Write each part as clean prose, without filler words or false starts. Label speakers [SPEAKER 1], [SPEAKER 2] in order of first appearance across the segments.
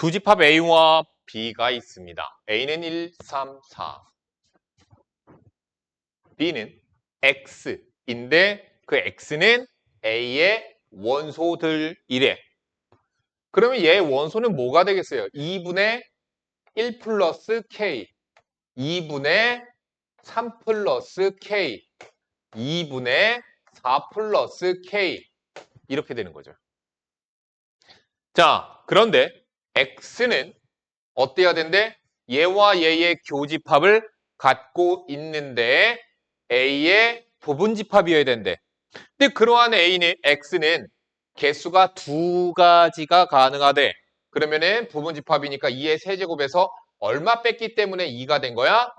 [SPEAKER 1] 두 집합 A와 B가 있습니다. A는 1, 3, 4. B는 X인데 그 X는 A의 원소들이래. 그러면 얘 원소는 뭐가 되겠어요? 2분의 1 플러스 K, 2분의 3 플러스 K, 2분의 4 플러스 K 이렇게 되는 거죠. 자, 그런데 X는 어때야 된대? 얘와 얘의 교집합을 갖고 있는데 A의 부분집합이어야 된대. 근데 그러한 A는 X는 개수가 두 가지가 가능하대. 그러면은 부분집합이니까 2의 세제곱에서 얼마 뺐기 때문에 2가 된 거야?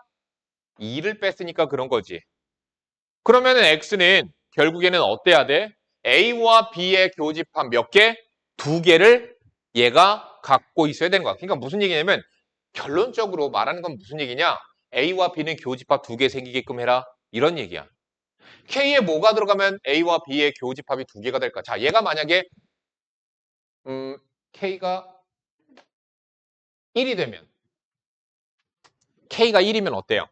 [SPEAKER 1] 2를 뺐으니까 그런 거지. 그러면은 X는 결국에는 어때야 돼? A와 B의 교집합 몇 개? 두 개를 얘가 갖고 있어야 되는 거야. 그러니까 무슨 얘기냐면 결론적으로 말하는 건 무슨 얘기냐? A와 B는 교집합 두 개 생기게끔 해라. 이런 얘기야. K에 뭐가 들어가면 A와 B의 교집합이 두 개가 될까? 자, 얘가 만약에 K가 1이 되면 K가 1이면 어때요?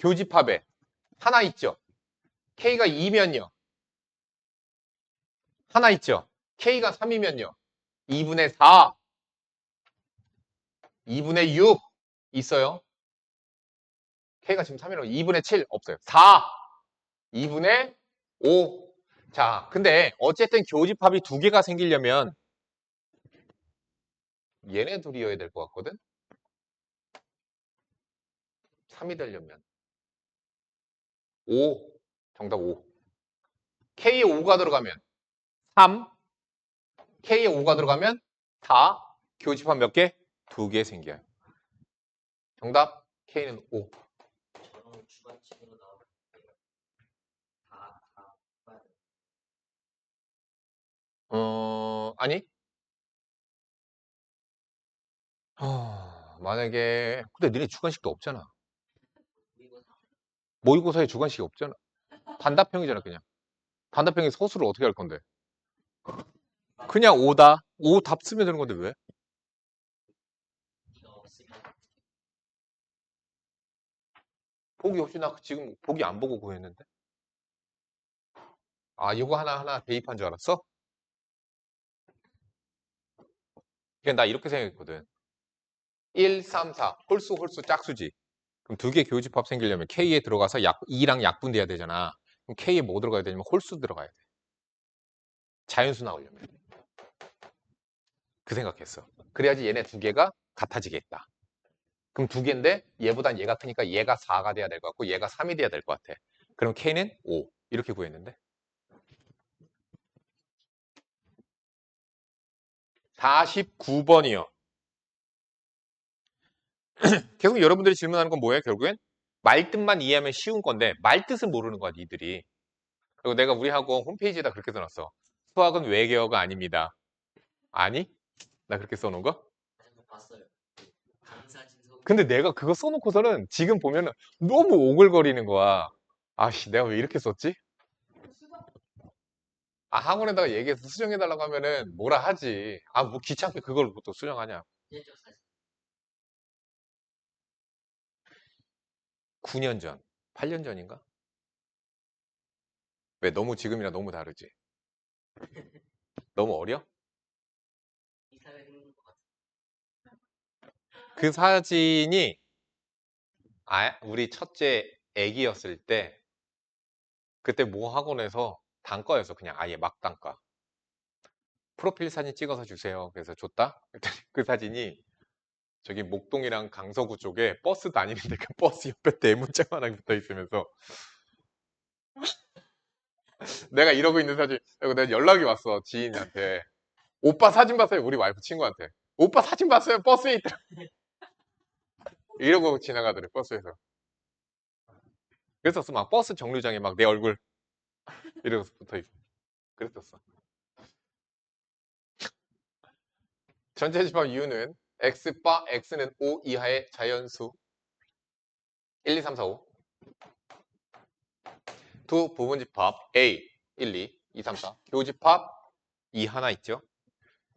[SPEAKER 1] 교집합에 하나 있죠. K가 2면요. 하나 있죠. K가 3이면요. 2분의 4, 2분의 6 있어요. K가 지금 3이라고 2분의 7 없어요. 4, 2분의 5. 자, 근데 어쨌든 교집합이 두 개가 생기려면 얘네 둘이어야 될 것 같거든? 3이 되려면 5, 정답 5. K에 5가 들어가면 3, K에 5가 들어가면 4, 교집합 몇 개? 두 개 생겨요. 정답 K는 5.
[SPEAKER 2] 저런 주관식으로 나오는 다
[SPEAKER 1] 아니? 만약에 근데 너네 주관식도 없잖아.
[SPEAKER 2] 그리고
[SPEAKER 1] 모의고사에 주관식이 없잖아. 단답형이잖아 그냥. 단답형에 서술을 어떻게 할 건데? 그냥 5다. 5 답 쓰면 되는 건데 왜?
[SPEAKER 2] 이가 없으면
[SPEAKER 1] 보기 없이 나 지금 보기 안 보고 구했는데? 아, 이거 하나하나 대입한 줄 알았어? 그냥 나 이렇게 생각했거든. 1, 3, 4. 홀수 짝수지. 그럼 두 개 교집합 생기려면 K에 들어가서 2랑 약분돼야 되잖아. 그럼 K에 뭐 들어가야 되냐면 홀수 들어가야 돼. 자연수 나오려면. 그 생각했어. 그래야지 얘네 두 개가 같아지겠다. 그럼 두 개인데 얘보단 얘가 크니까 얘가 4가 돼야 될 것 같고 얘가 3이 돼야 될 것 같아. 그럼 K는 5. 이렇게 구했는데. 49번이요. 계속 여러분들이 질문하는 건 뭐예요, 결국엔? 말뜻만 이해하면 쉬운 건데 말뜻을 모르는 거야, 니들이. 그리고 내가 우리 학원 홈페이지에다 그렇게 써놨어. 수학은 외계어가 아닙니다. 아니? 나 그렇게 써놓은 거?
[SPEAKER 2] 못 봤어요. 강사 진석
[SPEAKER 1] 근데 내가 그거 써놓고서는 지금 보면은 너무 오글거리는 거야. 아씨, 내가 왜 이렇게 썼지? 아, 학원에다가 얘기해서 수정해달라고 하면은 뭐라 하지. 아, 뭐 귀찮게 그걸 또 수정하냐.
[SPEAKER 2] 실적 사진
[SPEAKER 1] 9년 전, 8년 전인가? 왜 너무 지금이랑 너무 다르지? 너무 어려?
[SPEAKER 2] 이사회 생긴 것 같아.
[SPEAKER 1] 그 사진이 우리 첫째 애기였을 때 그때 모 학원에서 단과였어. 그냥 아예 막 단과. 프로필 사진 찍어서 주세요. 그래서 줬다. 그랬더니 그 사진이 저기 목동이랑 강서구 쪽에 버스 다니는데 그 버스 옆에 대문짝 하나 붙어 있으면서 내가 이러고 있는 사진. 그리고 내가 연락이 왔어 지인한테. 오빠 사진 봤어요. 우리 와이프 친구한테. 오빠 사진 봤어요. 버스에 있더라. 이러고 지나가더래 버스에서. 그랬었어. 막 버스 정류장에 막 내 얼굴 이러고 붙어 있어. 그랬었어. 전체 집합 이유는 x바 x는 5 이하의 자연수 1, 2, 3, 4, 5 두 부분 집합 A 1, 2, 2, 3, 4 교집합 2 하나 있죠.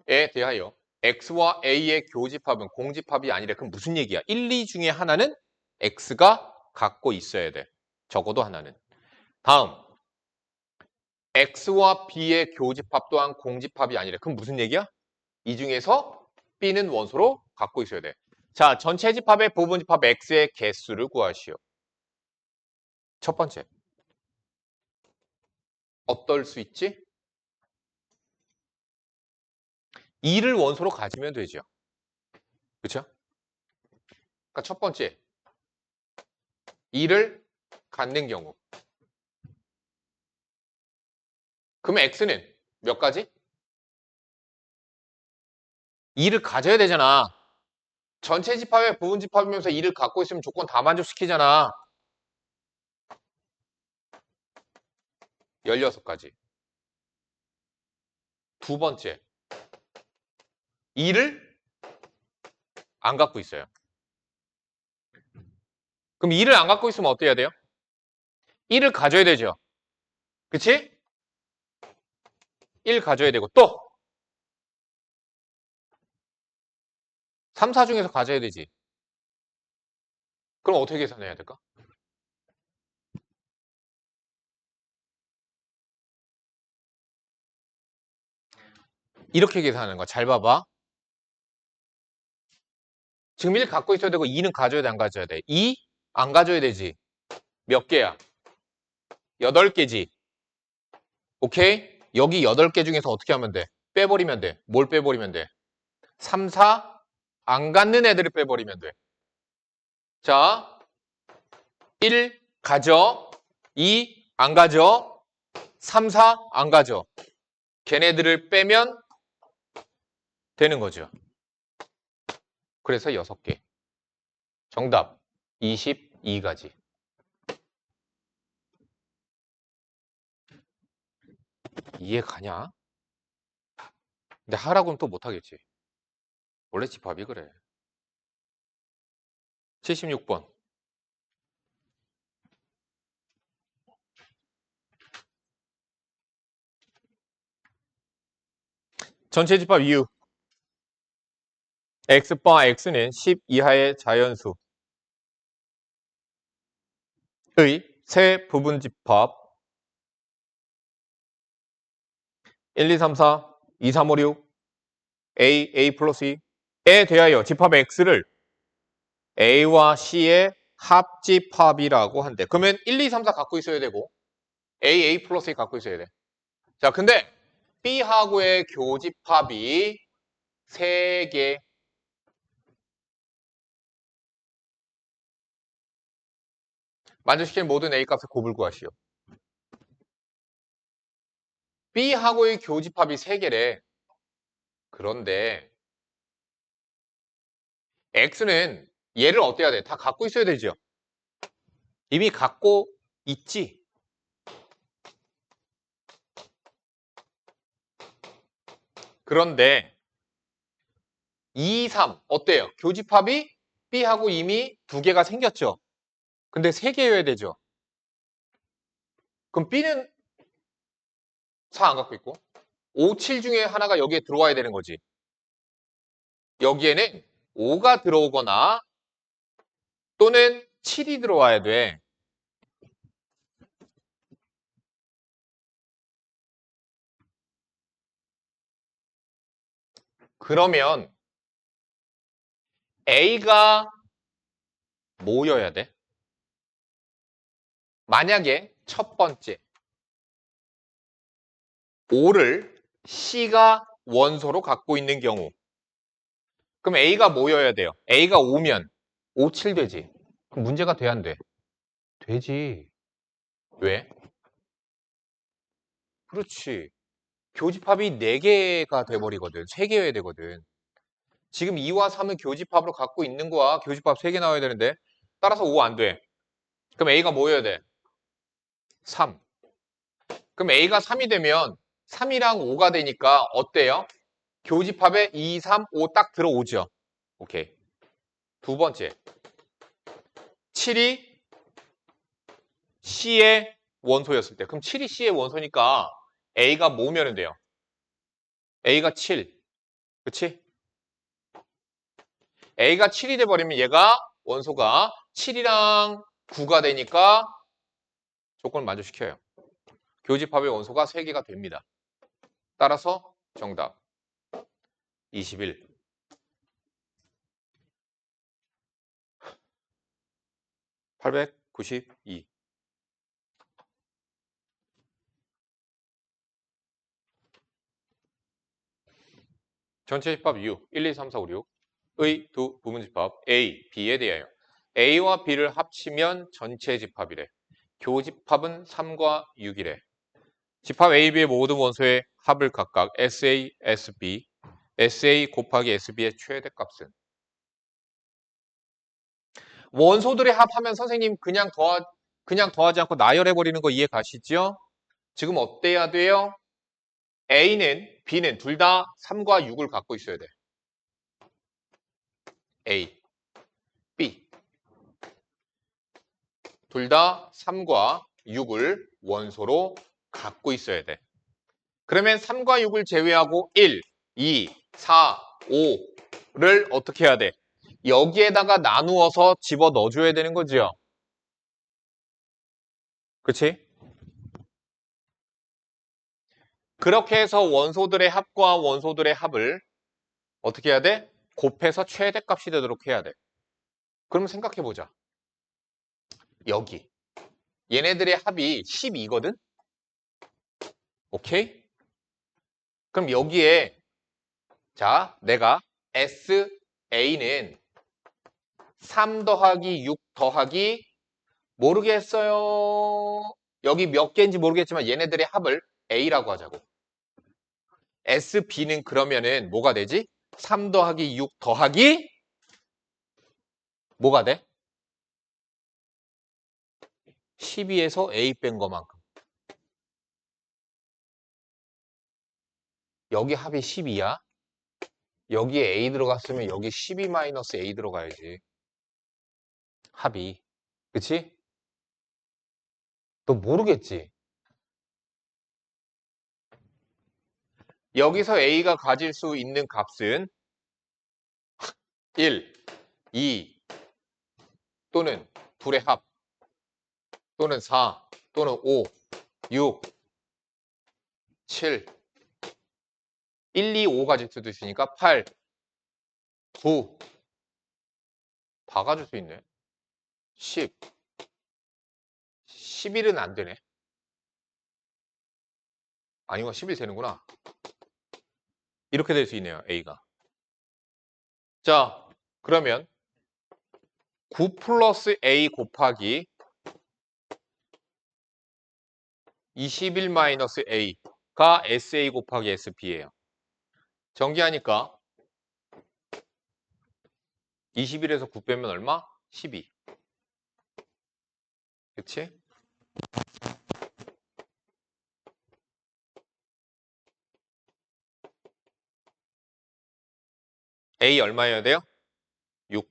[SPEAKER 1] 대하여 X와 A의 교집합은 공집합이 아니래. 그럼 무슨 얘기야? 1, 2 중에 하나는 X가 갖고 있어야 돼. 적어도 하나는. 다음. X와 B의 교집합 또한 공집합이 아니래. 그럼 무슨 얘기야? 이 중에서 B는 원소로 갖고 있어야 돼. 자, 전체 집합의 부분 집합 X의 개수를 구하시오. 첫 번째. 어떨 수 있지? 2를 원소로 가지면 되죠. 그렇죠? 그러니까 첫 번째. 2를 갖는 경우. 그러면 X는 몇 가지? 2를 가져야 되잖아. 전체 집합의 부분 집합이면서 2를 갖고 있으면 조건 다 만족시키잖아. 16가지. 두 번째. 2를 안 갖고 있어요. 그럼 2를 안 갖고 있으면 어떻게 해야 돼요? 1을 가져야 되죠. 그치? 1 가져야 되고 또 3, 4 중에서 가져야 되지. 그럼 어떻게 계산해야 될까? 이렇게 계산하는 거야. 잘 봐봐. 지금 1 갖고 있어야 되고 2는 가져야 돼, 안 가져야 돼? 2? 안 가져야 되지. 몇 개야? 8개지. 오케이? 여기 8개 중에서 어떻게 하면 돼? 빼버리면 돼. 뭘 빼버리면 돼? 3, 4 안 갖는 애들을 빼버리면 돼. 자, 1 가져, 2 안 가져, 3, 4 안 가져. 걔네들을 빼면 되는 거죠. 그래서 6개. 정답 22가지. 이해 가냐? 근데 하라고는 또 못하겠지. 원래 집합이 그래. 76번. 전체 집합 이유. X바 X는 10 이하의 자연수의 세 부분 집합 1, 2, 3, 4, 2, 3, 5, 6 A, A 플러스 2에 대하여 집합 X를 A와 C의 합집합이라고 한대. 그러면 1, 2, 3, 4 갖고 있어야 되고 A, A 플러스 2 갖고 있어야 돼. 자, 근데 B하고의 교집합이 3개. 만족시키는 모든 A 값의 곱을 구하시오. B하고의 교집합이 3개래. 그런데 X는 얘를 어때야 돼? 다 갖고 있어야 되죠. 이미 갖고 있지. 그런데 2, 3 어때요? 교집합이 B하고 이미 2개가 생겼죠. 근데 3개여야 되죠. 그럼 B는 4 안 갖고 있고 5, 7 중에 하나가 여기에 들어와야 되는 거지. 여기에는 5가 들어오거나 또는 7이 들어와야 돼. 그러면 A가 뭐여야 돼? 만약에 첫 번째 5를 C가 원소로 갖고 있는 경우 그럼 A가 뭐여야 돼요? A가 5면 5, 7 되지. 그럼 문제가 돼, 안 돼? 되지. 왜? 그렇지. 교집합이 4개가 돼버리거든. 3개여야 되거든. 지금 2와 3은 교집합으로 갖고 있는 거야. 교집합 3개 나와야 되는데 따라서 5 안 돼. 그럼 A가 뭐여야 돼? 3. 그럼 A가 3이 되면 3이랑 5가 되니까 어때요? 교집합에 2, 3, 5 딱 들어오죠. 오케이. 두 번째. 7이 C의 원소였을 때. 그럼 7이 C의 원소니까 A가 뭐면 돼요? A가 7. 그치? A가 7이 돼버리면 얘가 원소가 7이랑 9가 되니까 조건을 만족시켜요. 교집합의 원소가 3개가 됩니다. 따라서 정답 21. 892. 전체 집합 U 1, 2, 3, 4, 5, 6의 두 부분집합 A, B에 대하여 A와 B를 합치면 전체 집합이래. 교집합은 3과 6이래. 집합 A, B의 모든 원소의 합을 각각 SA, SB, SA 곱하기 SB의 최대값은 원소들의 합하면 선생님 그냥 더하지 않고 나열해버리는 거 이해 가시죠? 지금 어때야 돼요? A는 B는 둘 다 3과 6을 갖고 있어야 돼. A, B 둘 다 3과 6을 원소로 갖고 있어야 돼. 그러면 3과 6을 제외하고 1, 2, 4, 5를 어떻게 해야 돼? 여기에다가 나누어서 집어 넣어줘야 되는 거죠. 그치? 그렇게 해서 원소들의 합과 원소들의 합을 어떻게 해야 돼? 곱해서 최대값이 되도록 해야 돼. 그럼 생각해보자. 여기. 얘네들의 합이 12거든? 오케이? 그럼 여기에 자, 내가 SA는 3 더하기 6 더하기 모르겠어요. 여기 몇 개인지 모르겠지만 얘네들의 합을 A라고 하자고. SB는 그러면은 뭐가 되지? 3 더하기 6 더하기 뭐가 돼? 12에서 A 뺀 거만큼. 여기 합이 12야. 여기에 A 들어갔으면 여기 12 마이너스 A 들어가야지. 합이. 그치? 너 모르겠지? 여기서 A가 가질 수 있는 값은 1, 2 또는 둘의 합 또는 4 또는 5, 6, 7, 1, 2, 5 가질 수도 있으니까 8, 9 다 가질 수 있네. 10, 11은 안 되네. 아니구나, 11 되는구나. 이렇게 될 수 있네요, A가. 자, 그러면 9 플러스 A 곱하기 21 마이너스 A가 SA 곱하기 SB예요. 전기하니까 21에서 9 빼면 얼마? 12. 그치? A 얼마여야 돼요? 6.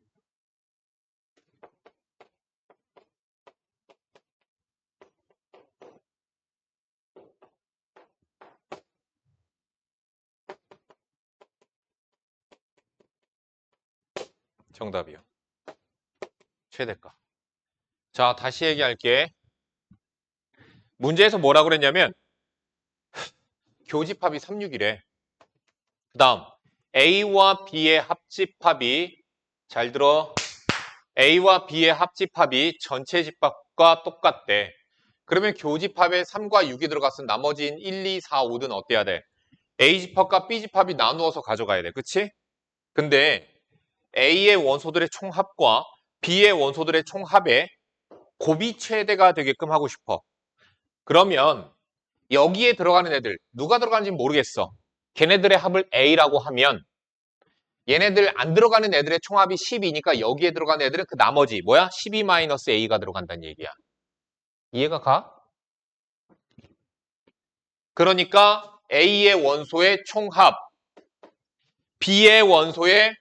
[SPEAKER 1] 정답이요. 최대값. 자, 다시 얘기할게. 문제에서 뭐라고 그랬냐면 교집합이 36이래. 그 다음 A와 B의 합집합이 잘 들어. A와 B의 합집합이 전체 집합과 똑같대. 그러면 교집합에 3과 6이 들어갔으면 나머지인 1, 2, 4, 5는 어때야 돼? A집합과 B집합이 나누어서 가져가야 돼. 그치? 근데 A의 원소들의 총합과 B의 원소들의 총합에 곱이 최대가 되게끔 하고 싶어. 그러면 여기에 들어가는 애들 누가 들어가는지 모르겠어. 걔네들의 합을 A라고 하면 얘네들 안 들어가는 애들의 총합이 10이니까 여기에 들어가는 애들은 그 나머지 뭐야? 12-A가 들어간다는 얘기야. 이해가 가? 그러니까 A의 원소의 총합 B의 원소의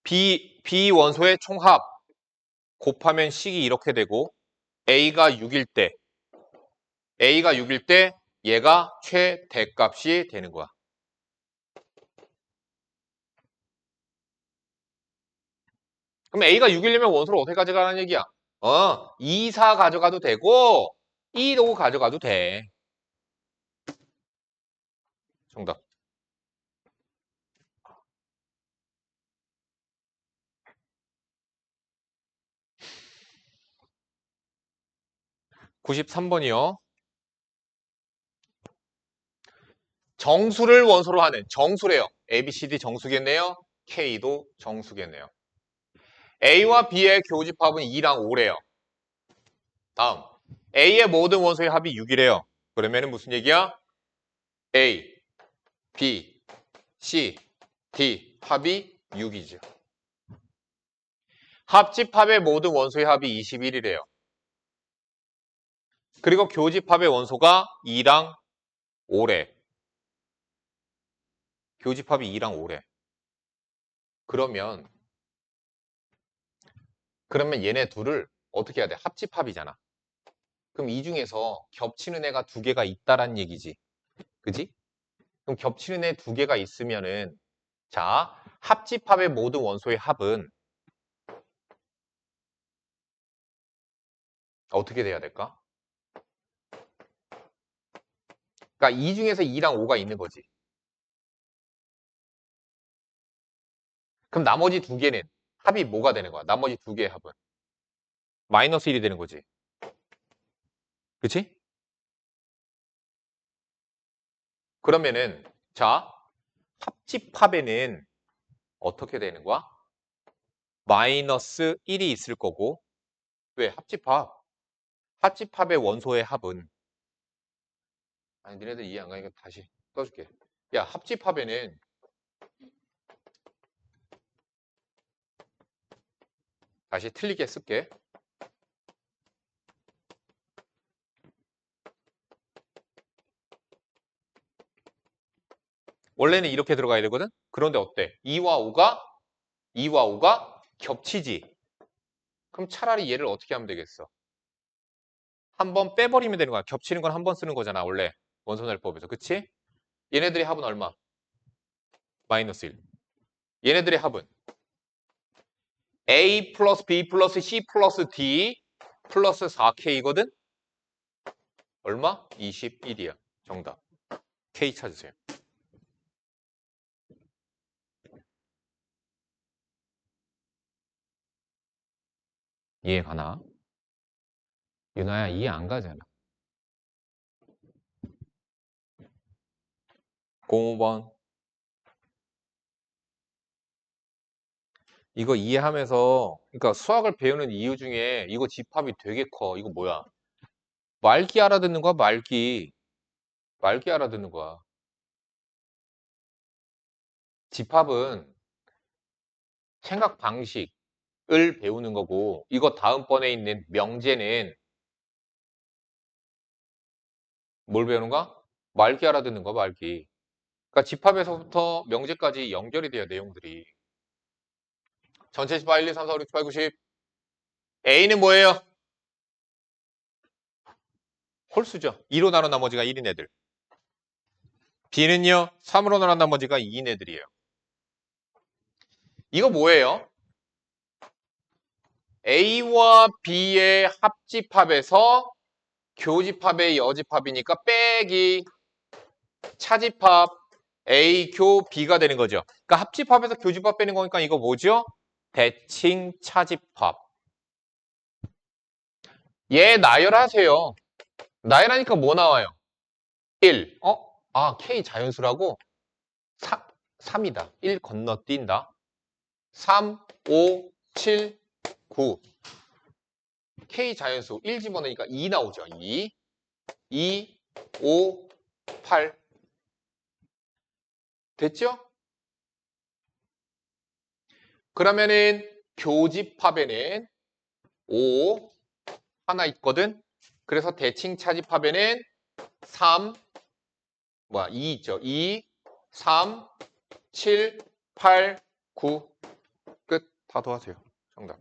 [SPEAKER 1] B 원소의 총합 곱하면 식이 이렇게 되고 A가 6일 때 얘가 최대값이 되는 거야. 그럼 A가 6이려면 원소를 어떻게 가져가라는 얘기야? 2, 4 가져가도 되고 1, 5 가져가도 돼. 정답. (93번이요) 정수를 원소로 하는 정수래요. A, B, C, D 정수겠네요. K도 정수겠네요. A와 B의 교집합은 2랑 5래요. 다음 A의 모든 원소의 합이 6이래요. 그러면 무슨 얘기야? A, B, C, D 합이 6이죠. 합집합의 모든 원소의 합이 21이래요. 그리고 교집합의 원소가 2랑 5래. 교집합이 2랑 5래. 그러면 얘네 둘을 어떻게 해야 돼? 합집합이잖아. 그럼 이 중에서 겹치는 애가 두 개가 있다란 얘기지. 그지? 그럼 겹치는 애 두 개가 있으면은 자, 합집합의 모든 원소의 합은 어떻게 돼야 될까? 그러니까 이 중에서 2랑 5가 있는 거지. 그럼 나머지 두 개는 합이 뭐가 되는 거야? 나머지 두 개의 합은 마이너스 1이 되는 거지. 그치? 그러면은 자, 합집합에는 어떻게 되는 거야? 마이너스 1이 있을 거고 왜? 합집합의 원소의 합은 아니 니네들 이해 안 가니까 다시 써줄게. 야, 합집합에는 다시 틀리게 쓸게. 원래는 이렇게 들어가야 되거든? 그런데 어때? 2와 5가 겹치지. 그럼 차라리 얘를 어떻게 하면 되겠어? 한 번 빼버리면 되는 거야. 겹치는 건 한 번 쓰는 거잖아, 원래. 원소날법에서. 그치? 얘네들의 합은 얼마? 마이너스 1. 얘네들의 합은 A 플러스 B 플러스 C 플러스 D 플러스 4K거든? 얼마? 21이야. 정답. K 찾으세요. 이해 가나? 유나야, 이해 안 가잖아. 05번. 이거 이해하면서, 그러니까 수학을 배우는 이유 중에 이거 집합이 되게 커. 이거 뭐야? 말기 알아듣는 거야, 말기. 말기 알아듣는 거야. 집합은 생각 방식을 배우는 거고, 이거 다음번에 있는 명제는 뭘 배우는 거야? 말기 알아듣는 거야, 말기. 그러니까 집합에서부터 명제까지 연결이 돼요, 내용들이. 전체 집합 1, 2, 3, 4, 5, 6, 7, 8, 90. A는 뭐예요? 홀수죠. 2로 나눈 나머지가 1인 애들. B는요, 3으로 나눈 나머지가 2인 애들이에요. 이거 뭐예요? A와 B의 합집합에서 교집합의 여집합이니까 빼기 차집합 A 교 B가 되는 거죠. 그러니까 합집합에서 교집합 빼는 거니까 이거 뭐죠? 대칭 차집합. 얘 나열하세요. 나열하니까 뭐 나와요? 1. K 자연수라고? 3이다. 1 건너뛴다. 3, 5, 7, 9. K 자연수 1 집어넣으니까 2 나오죠. 2, 5, 8. 됐죠? 그러면은 교집합에는 5 하나 있거든. 그래서 대칭 차집합에는 2 있죠. 2, 3, 7, 8, 9. 끝. 다 도하세요. 정답.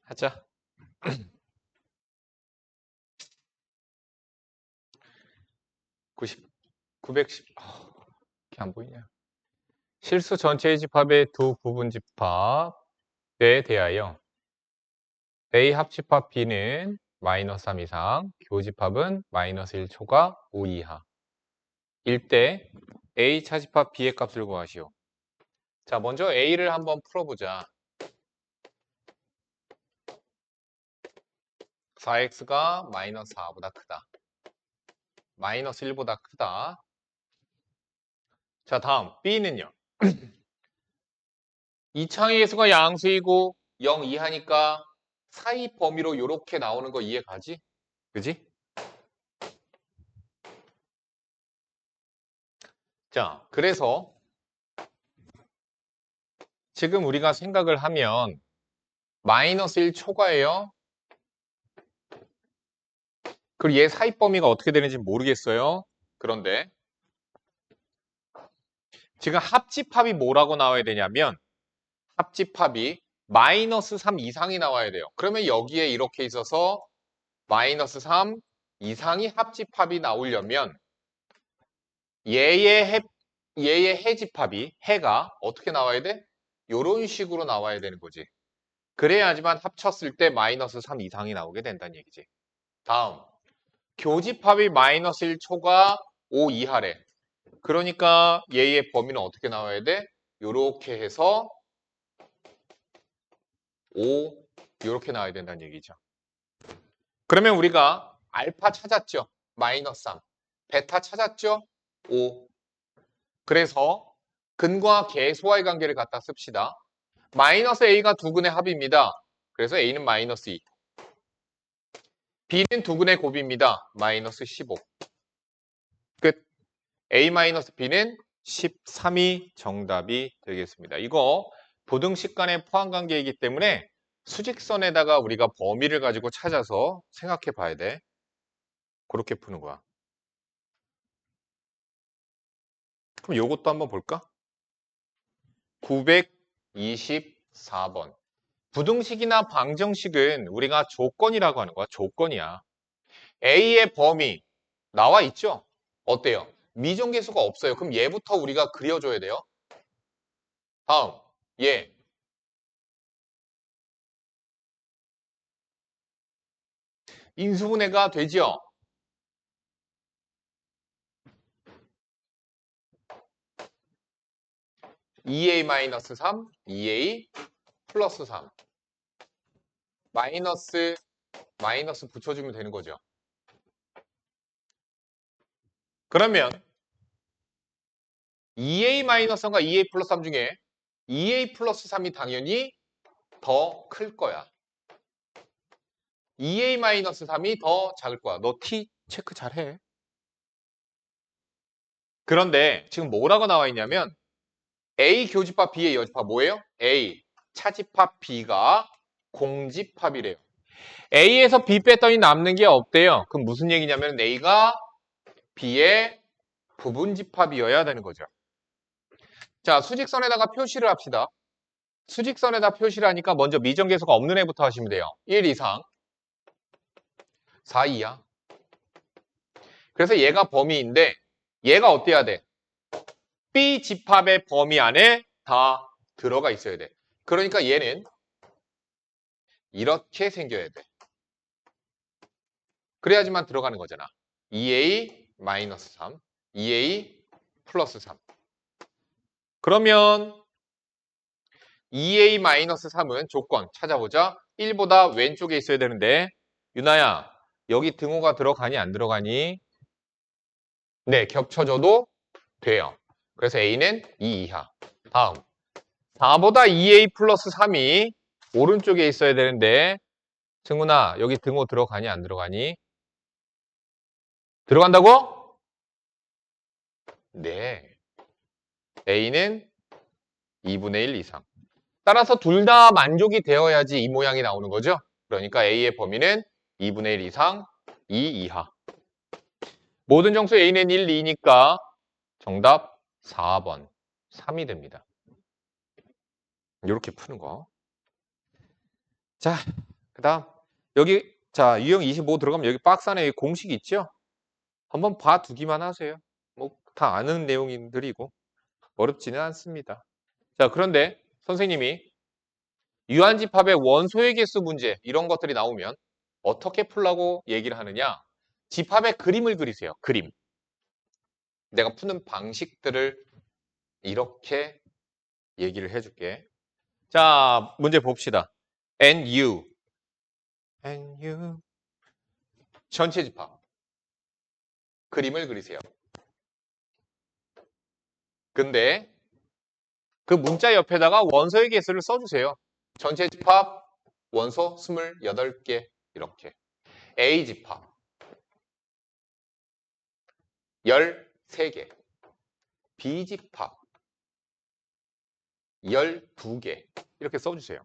[SPEAKER 1] 하자. 90, 910. 안 보이냐? 실수 전체의 집합의 두 부분 집합에 대하여 A 합집합 B는 마이너스 3 이상, 교집합은 마이너스 1 초과 5 이하. 일 때 A 차집합 B의 값을 구하시오. 자, 먼저 A를 한번 풀어보자. 4x가 마이너스 4보다 크다. 마이너스 1보다 크다. 자, 다음 B는요. 이창의 수가 양수이고 0 이하니까 사이 범위로 이렇게 나오는 거 이해 가지? 그지? 자, 그래서 지금 우리가 생각을 하면 마이너스 1 초과예요. 그리고 얘 사이 범위가 어떻게 되는지 모르겠어요. 그런데 지금 합집합이 뭐라고 나와야 되냐면 합집합이 마이너스 3 이상이 나와야 돼요. 그러면 여기에 이렇게 있어서 마이너스 3 이상이 합집합이 나오려면 얘의 해집합이 해가 어떻게 나와야 돼? 이런 식으로 나와야 되는 거지. 그래야지만 합쳤을 때 마이너스 3 이상이 나오게 된다는 얘기지. 다음 교집합이 마이너스 1 초과 5 이하래. 그러니까 얘의 범위는 어떻게 나와야 돼? 요렇게 해서 5 이렇게 나와야 된다는 얘기죠. 그러면 우리가 알파 찾았죠? 마이너스 3. 베타 찾았죠? 5. 그래서 근과 계소와의 관계를 갖다 씁시다. 마이너스 A가 두 근의 합입니다. 그래서 A는 마이너스 2. B는 두 근의 곱입니다. 마이너스 15. 끝. A-B는 13이 정답이 되겠습니다. 이거 부등식 간의 포함관계이기 때문에 수직선에다가 우리가 범위를 가지고 찾아서 생각해 봐야 돼. 그렇게 푸는 거야. 그럼 요것도 한번 볼까? 924번. 부등식이나 방정식은 우리가 조건이라고 하는 거야. 조건이야. A의 범위 나와 있죠? 어때요? 미정계수가 없어요. 그럼 얘부터 우리가 그려줘야 돼요. 다음, 얘. 인수분해가 되죠? (2a-3) 2a 플러스 3 마이너스 붙여주면 되는 거죠. 그러면 2a-3과 2a 플러스 3 중에 2a 플러스 3이 당연히 더 클 거야. 2a-3이 더 작을 거야. 너 t 체크 잘해. 그런데 지금 뭐라고 나와 있냐면 A 교집합 B의 여집합 뭐예요? A 차집합 B가 공집합이래요. A에서 B 뺐더니 남는 게 없대요. 그럼 무슨 얘기냐면 A가 B의 부분집합이어야 되는 거죠. 자, 수직선에다가 표시를 합시다. 수직선에다 표시를 하니까 먼저 미정계수가 없는 애부터 하시면 돼요. 1 이상 4 이하. 그래서 얘가 범위인데 얘가 어때야 돼? B 집합의 범위 안에 다 들어가 있어야 돼. 그러니까 얘는 이렇게 생겨야 돼. 그래야지만 들어가는 거잖아. 2a-3, 2a 플러스 3. 그러면 2a-3은 조건 찾아보자. 1보다 왼쪽에 있어야 되는데 유나야 여기 등호가 들어가니 안 들어가니? 네, 겹쳐져도 돼요. 그래서 a는 2 이하. 다음 4보다 2a 플러스 3이 오른쪽에 있어야 되는데 승훈아 여기 등호 들어가니 안 들어가니? 들어간다고? 네. a는 2분의 1 이상. 따라서 둘 다 만족이 되어야지 이 모양이 나오는 거죠. 그러니까 a의 범위는 2분의 1 이상 2 이하. 모든 정수 a는 1, 2니까 정답 4번 3이 됩니다. 이렇게 푸는 거. 자, 그 다음 여기 자 유형 25 들어가면 여기 박스 안에 공식이 있죠? 한번 봐두기만 하세요. 뭐 다 아는 내용들이고 어렵지는 않습니다. 자, 그런데 선생님이 유한집합의 원소의 개수 문제 이런 것들이 나오면 어떻게 풀라고 얘기를 하느냐? 집합의 그림을 그리세요. 그림. 내가 푸는 방식들을 이렇게 얘기를 해줄게. 자, 문제 봅시다. NU. NU. 전체 집합. 그림을 그리세요. 근데 그 문자 옆에다가 원소의 개수를 써주세요. 전체 집합 원소 28개 이렇게. A 집합 13개. B 집합 12개 이렇게 써주세요.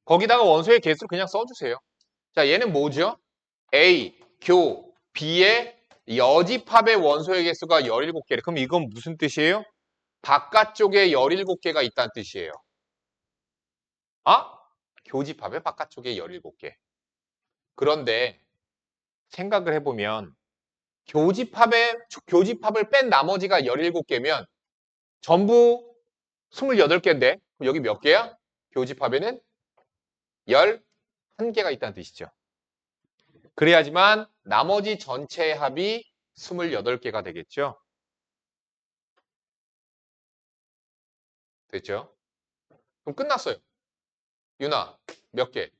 [SPEAKER 1] 거기다가 원소의 개수를 그냥 써주세요. 자, 얘는 뭐죠? A, 교, B의 여집합의 원소의 개수가 17개래. 그럼 이건 무슨 뜻이에요? 바깥쪽에 17개가 있다는 뜻이에요. 아? 교집합의 바깥쪽에 17개. 그런데 생각을 해보면 교집합을 뺀 나머지가 17개면 전부 28개인데 여기 몇 개야? 교집합에는 11개가 있다는 뜻이죠. 그래야지만 나머지 전체의 합이 28개가 되겠죠. 됐죠? 그럼 끝났어요. 유나, 몇 개?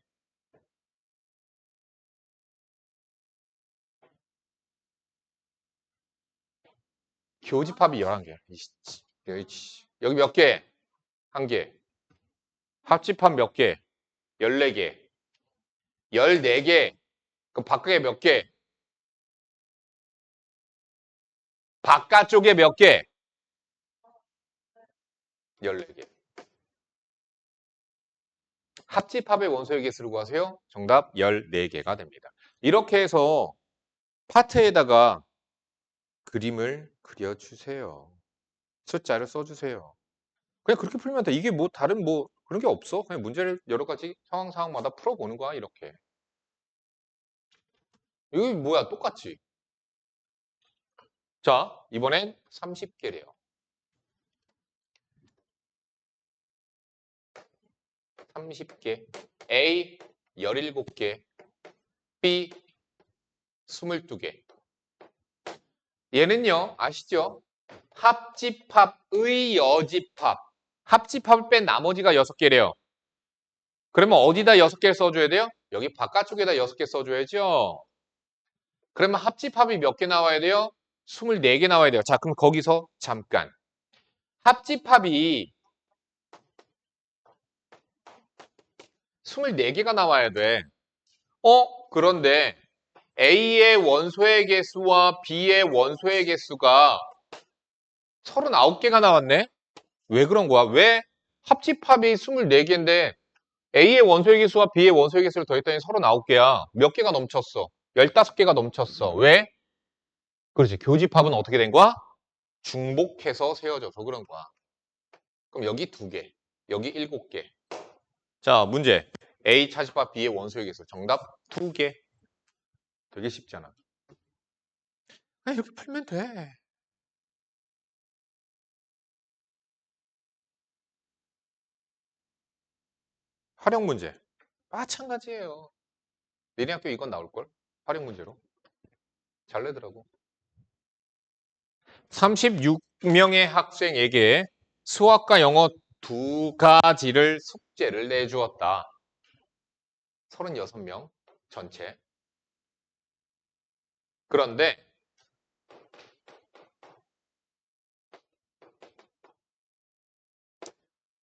[SPEAKER 1] 교집합이 11개. 여기 몇 개? 1개. 합집합 몇 개? 14개. 14개. 그럼 바깥에 몇 개? 바깥쪽에 몇 개? 14개. 합집합의 원소의 개수를 구하세요. 정답 14개가 됩니다. 이렇게 해서 파트에다가 그림을 그려주세요. 숫자를 써주세요. 그냥 그렇게 풀면 돼. 이게 뭐 다른 뭐 그런 게 없어. 그냥 문제를 여러 가지 상황마다 풀어보는 거야. 이렇게. 이거 뭐야? 똑같지? 자, 이번엔 30개래요. 30개. A 17개. B 22개. 얘는요, 아시죠? 합집합의 여집합. 합집합을 뺀 나머지가 6개래요. 그러면 어디다 6개를 써줘야 돼요? 여기 바깥쪽에다 6개 써줘야죠. 그러면 합집합이 몇 개 나와야 돼요? 24개 나와야 돼요. 자, 그럼 거기서 잠깐. 합집합이 24개가 나와야 돼. 그런데 A의 원소의 개수와 B의 원소의 개수가 39개가 나왔네? 왜 그런 거야? 왜 합집합이 24개인데 A의 원소의 개수와 B의 원소의 개수를 더했더니 39개야. 몇 개가 넘쳤어? 15개가 넘쳤어. 왜? 그렇지. 교집합은 어떻게 된 거야? 중복해서 세워져서 그런 거야. 그럼 여기 2개, 여기 7개. 자, 문제. A 차집합 B의 원소의 개수. 정답 2개. 되게 쉽잖아. 그냥 이렇게 풀면 돼. 활용 문제. 마찬가지예요. 니네 학교 이건 나올걸? 활용 문제로. 잘 내더라고. 36명의 학생에게 수학과 영어 두 가지를 숙제를 내주었다. 36명 전체. 그런데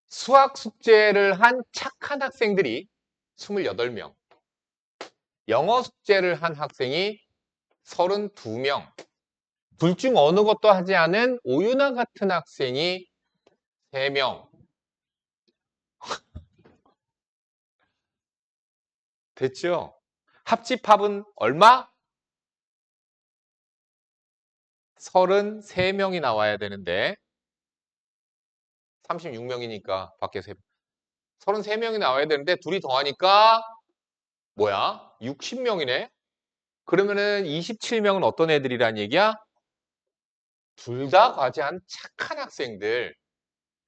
[SPEAKER 1] 수학 숙제를 한 착한 학생들이 28명, 영어 숙제를 한 학생이 32명, 둘 중 어느 것도 하지 않은 오유나 같은 학생이 3명. 됐죠? 합집합은 얼마? 33명이 나와야 되는데 36명이니까 밖에서 33명이 나와야 되는데 둘이 더하니까 뭐야? 60명이네? 그러면은 27명은 어떤 애들이란 얘기야? 둘 다 과제한 착한 학생들.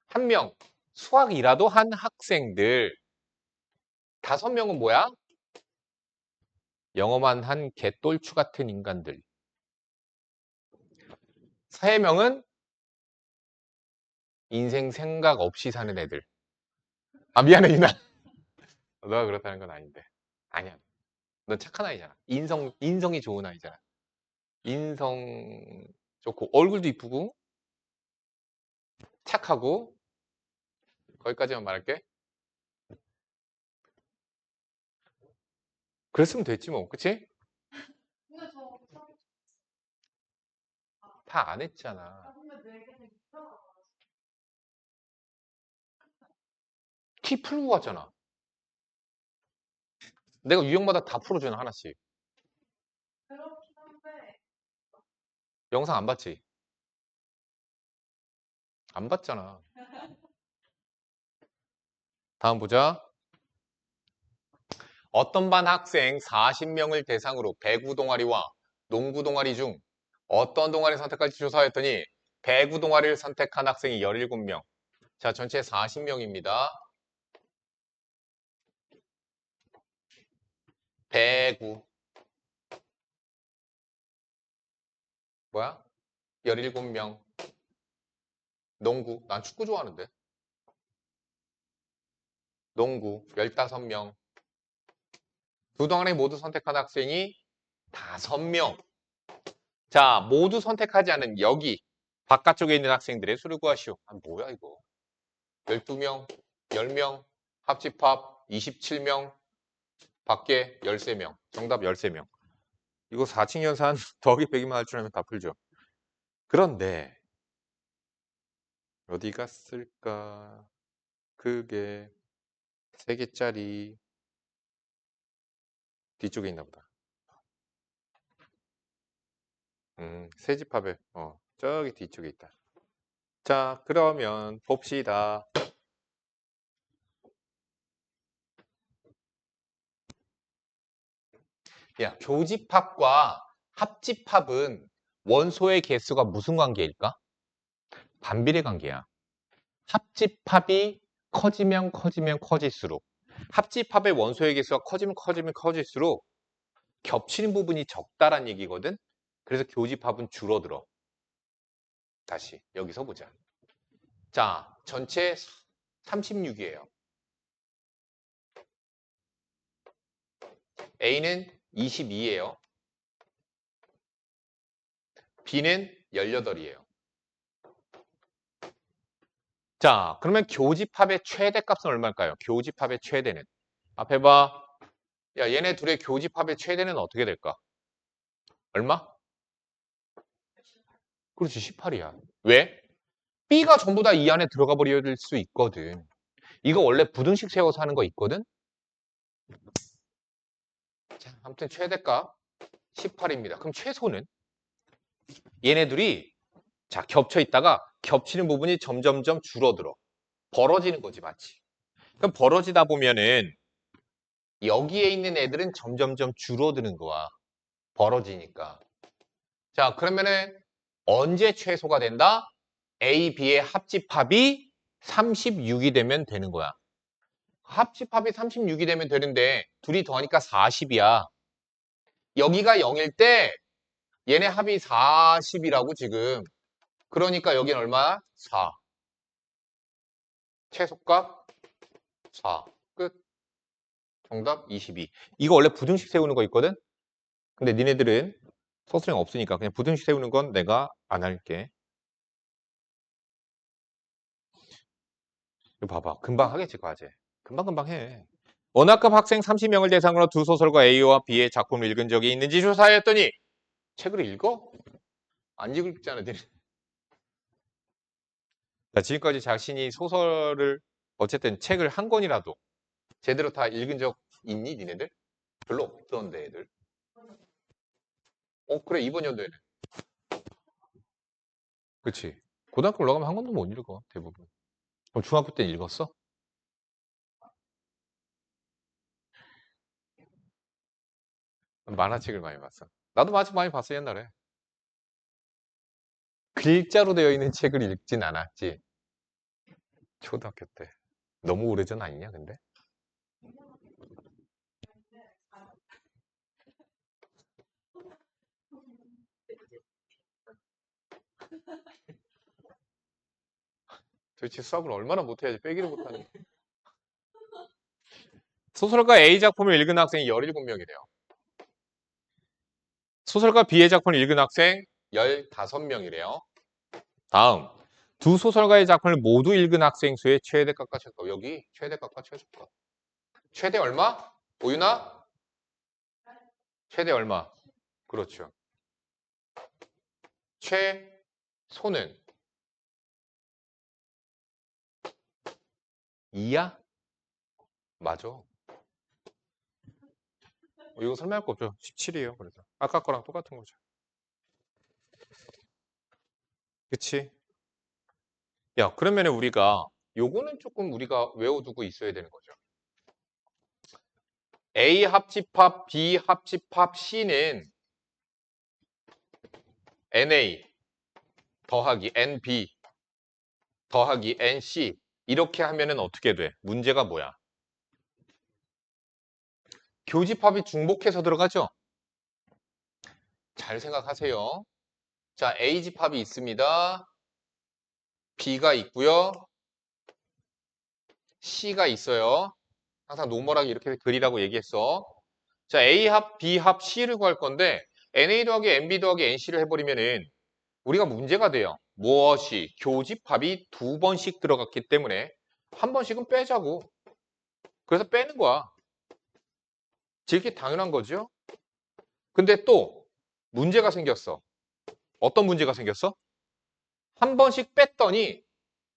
[SPEAKER 1] 한 명, 수학이라도 한 학생들. 5명은 뭐야? 영어만 한 개똘추 같은 인간들. 3명은 인생 생각 없이 사는 애들. 아, 미안해, 유나. 너가 그렇다는 건 아닌데. 아니야. 넌 착한 아이잖아. 인성이 좋은 아이잖아. 인성 좋고, 얼굴도 이쁘고, 착하고, 거기까지만 말할게. 그랬으면 됐지 뭐, 그치?
[SPEAKER 3] 근데 저
[SPEAKER 1] 다 안 했잖아.
[SPEAKER 3] 근데 네 개는 이상하다.
[SPEAKER 1] 티 풀고 갔잖아. 내가 유형마다 다 풀어주는 하나씩.
[SPEAKER 3] 그렇긴 한데
[SPEAKER 1] 영상 안 봤지? 안 봤잖아. 다음 보자. 어떤 반 학생 40명을 대상으로 배구 동아리와 농구 동아리 중 어떤 동아리 선택할지 조사했더니 배구 동아리를 선택한 학생이 17명. 자, 전체 40명입니다. 배구. 뭐야? 17명. 농구. 난 축구 좋아하는데. 농구. 15명. 두 동아리 모두 선택한 학생이 5명. 자, 모두 선택하지 않은 여기 바깥쪽에 있는 학생들의 수를 구하시오. 아, 뭐야 이거. 12명, 10명, 합집합 27명, 밖에 13명. 정답 13명. 이거 4층 연산 더하기 빼기만 할 줄 알면 다 풀죠. 그런데 어디 갔을까? 그게 3개짜리 뒤쪽에 있나 보다. 세집합에 저기 뒤쪽에 있다. 자, 그러면 봅시다. 야, 교집합과 합집합은 원소의 개수가 무슨 관계일까? 반비례 관계야. 합집합이 커지면 커질수록 합집합의 원소의 개수가 커지면 커질수록 겹치는 부분이 적다란 얘기거든. 그래서 교집합은 줄어들어. 다시 여기서 보자. 자, 전체 36이에요. A는 22예요. B는 18이에요. 자, 그러면 교집합의 최대값은 얼마일까요? 교집합의 최대는. 앞에 봐. 야, 얘네 둘의 교집합의 최대는 어떻게 될까? 얼마? 그렇지, 18이야. 왜? B가 전부 다 이 안에 들어가 버릴 수 있거든. 이거 원래 부등식 세워서 하는 거 있거든? 자, 아무튼 최대값 18입니다. 그럼 최소는? 얘네들이 자, 겹쳐 있다가 겹치는 부분이 점점점 줄어들어. 벌어지는 거지, 마치. 그럼 벌어지다 보면은 여기에 있는 애들은 점점점 줄어드는 거야. 벌어지니까. 자, 그러면은 언제 최소가 된다? A, B의 합집합이 36이 되면 되는 거야. 합집합이 36이 되면 되는데 둘이 더하니까 40이야. 여기가 0일 때 얘네 합이 40이라고 지금. 그러니까 여긴 얼마야? 4. 최소값 4. 끝. 정답 22. 이거 원래 부등식 세우는 거 있거든? 근데 니네들은 소수령 없으니까 그냥 부등식 세우는 건 내가 안 할게. 이거 봐봐. 금방 하겠지, 과제. 금방금방 해. 원학급 학생 30명을 대상으로 두 소설가 A와 B의 작품을 읽은 적이 있는지 조사했더니 책을 읽어? 안 읽잖아, 니네. 자, 지금까지 자신이 소설을 어쨌든 책을 한 권이라도 제대로 다 읽은 적 있니, 니네들? 별로 없던데, 애들. 그래, 이번 연도에는. 그치. 고등학교 올라가면 한 권도 못 읽어, 대부분. 그럼 중학교 때 읽었어? 만화책을 많이 봤어. 나도 만화책 많이 봤어, 옛날에. 글자로 되어 있는 책을 읽진 않았지. 초등학교 때. 너무 오래전 아니냐, 근데? 도대체 수학을 얼마나 못해야지 빼기를 못하는 거야. 소설가 A 작품을 읽은 학생이 17명이래요. 소설가 B의 작품을 읽은 학생 15명이래요. 다음, 두 소설가의 작품을 모두 읽은 학생 수의 최대값과 최소값. 여기 최대값과 최소값. 최대 얼마? 오윤아? 최대 얼마? 그렇죠. 최소는 2야? 맞아. 이거 설명할 거 없죠. 17이에요. 그래서 아까 거랑 똑같은 거죠. 그치? 야, 그러면 우리가 요거는 조금 우리가 외워두고 있어야 되는 거죠. A 합집합, B 합집합 C는 NA 더하기 NB 더하기 NC 이렇게 하면은 어떻게 돼? 문제가 뭐야? 교집합이 중복해서 들어가죠? 잘 생각하세요. 자, A 집합이 있습니다. B가 있고요. C가 있어요. 항상 노멀하게 이렇게 그리라고 얘기했어. 자, A 합, B 합, C를 구할 건데 NA 더하기 NB 더하기 NC를 해버리면은 우리가 문제가 돼요. 무엇이? 교집합이 2번씩 들어갔기 때문에 한 번씩은 빼자고. 그래서 빼는 거야. 이렇게 당연한 거죠. 근데 또 문제가 생겼어. 어떤 문제가 생겼어? 한 번씩 뺐더니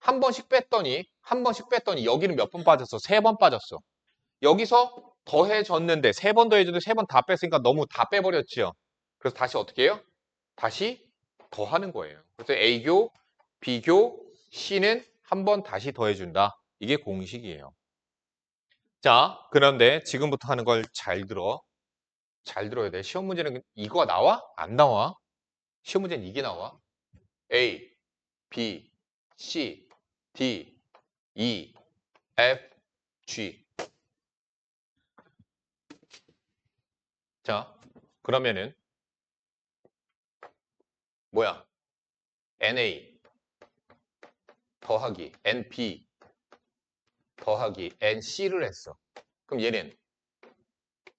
[SPEAKER 1] 한 번씩 뺐더니 한 번씩 뺐더니 여기는 몇 번 빠졌어? 3번 빠졌어. 여기서 더해졌는데 3번 더해졌는데 3번 다 뺐으니까 너무 다 빼버렸죠. 그래서 다시 어떻게 해요? 다시 더하는 거예요. 그래서 A교, B교, C는 한 번 다시 더해준다. 이게 공식이에요. 자, 그런데 지금부터 하는 걸 잘 들어. 잘 들어야 돼. 시험 문제는 이거 나와? 안 나와? 시험 문제는 이게 나와. A, B, C, D, E, F, G. 자, 그러면은 뭐야? NA 더하기 NP 더하기 NC를 했어. 그럼 얘는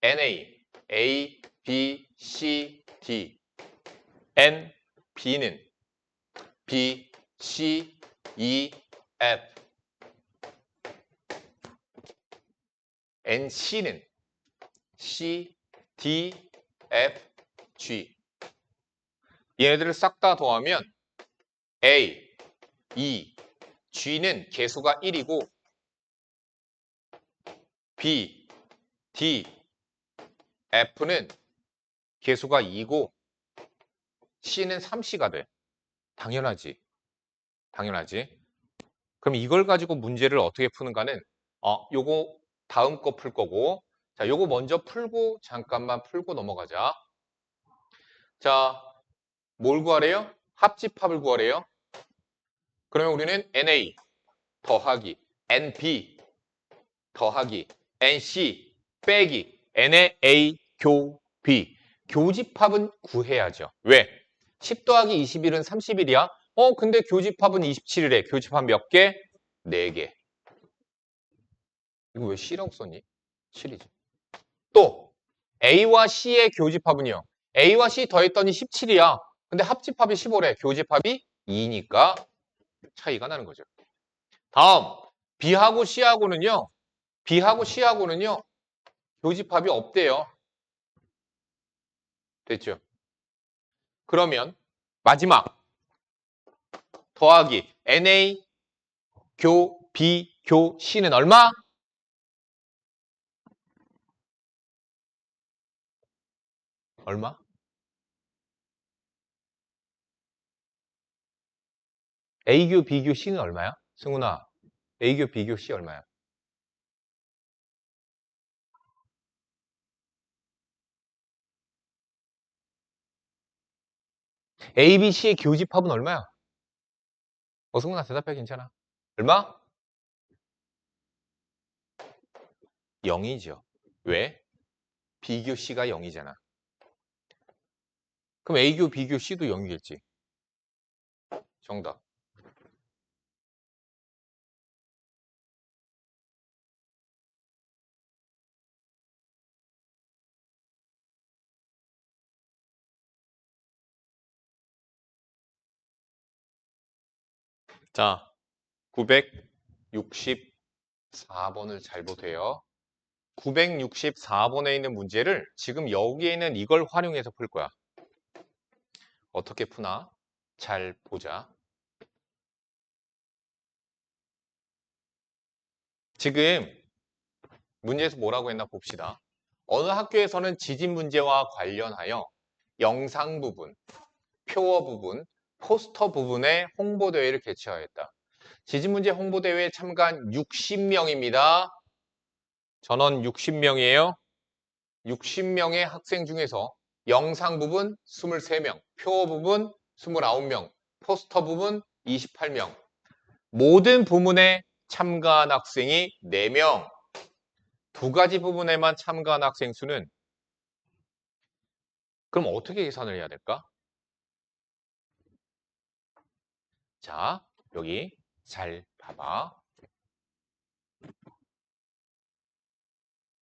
[SPEAKER 1] NA, A, B, C, D, N, B는 B, C, E, F, NC는 C, D, F, G. 얘네들을 싹 다 더하면 A, E, G는 개수가 1이고 B, D, F는 개수가 2고 C는 3C가 돼. 당연하지. 당연하지. 그럼 이걸 가지고 문제를 어떻게 푸는가는 요거 다음 거 풀 거고 자, 요거 먼저 풀고 잠깐만 풀고 넘어가자. 자, 뭘 구하래요? 합집합을 구하래요. 그러면 우리는 NA 더하기 NB 더하기 NC 빼기 N의 A 교 B 교집합은 구해야죠. 왜? 10 더하기 21은 30일이야. 근데 교집합은 27이래. 교집합 몇 개? 4개. 이거 왜 C라고 썼니? 7이지. 또 A와 C의 교집합은요. A와 C 더했더니 17이야. 근데 합집합이 15래. 교집합이 2니까 차이가 나는 거죠. 다음 B하고 C하고는요. B하고 C하고는요. 교집합이 없대요. 됐죠? 그러면 마지막 더하기 NA 교 B 교 C는 얼마? 얼마? A교 B교 C는 얼마야? 승훈아, A교 B교 C 얼마야? A, B, C의 교집합은 얼마야? 승훈아 대답해 괜찮아. 얼마? 0이죠. 왜? B교 C가 0이잖아. 그럼 A교, B교, C도 0이겠지. 정답. 자, 964번을 잘 보세요. 964번에 있는 문제를 지금 여기에 있는 이걸 활용해서 풀 거야. 어떻게 푸나? 잘 보자. 지금 문제에서 뭐라고 했나 봅시다. 어느 학교에서는 지진 문제와 관련하여 영상 부분, 표어 부분, 포스터 부분의 홍보대회를 개최하였다. 지진 문제 홍보대회에 참가한 60명입니다. 전원 60명이에요. 60명의 학생 중에서 영상 부분 23명, 표어 부분 29명, 포스터 부분 28명. 모든 부문에 참가한 학생이 4명. 두 가지 부분에만 참가한 학생 수는 그럼 어떻게 계산을 해야 될까? 자, 여기 잘 봐봐.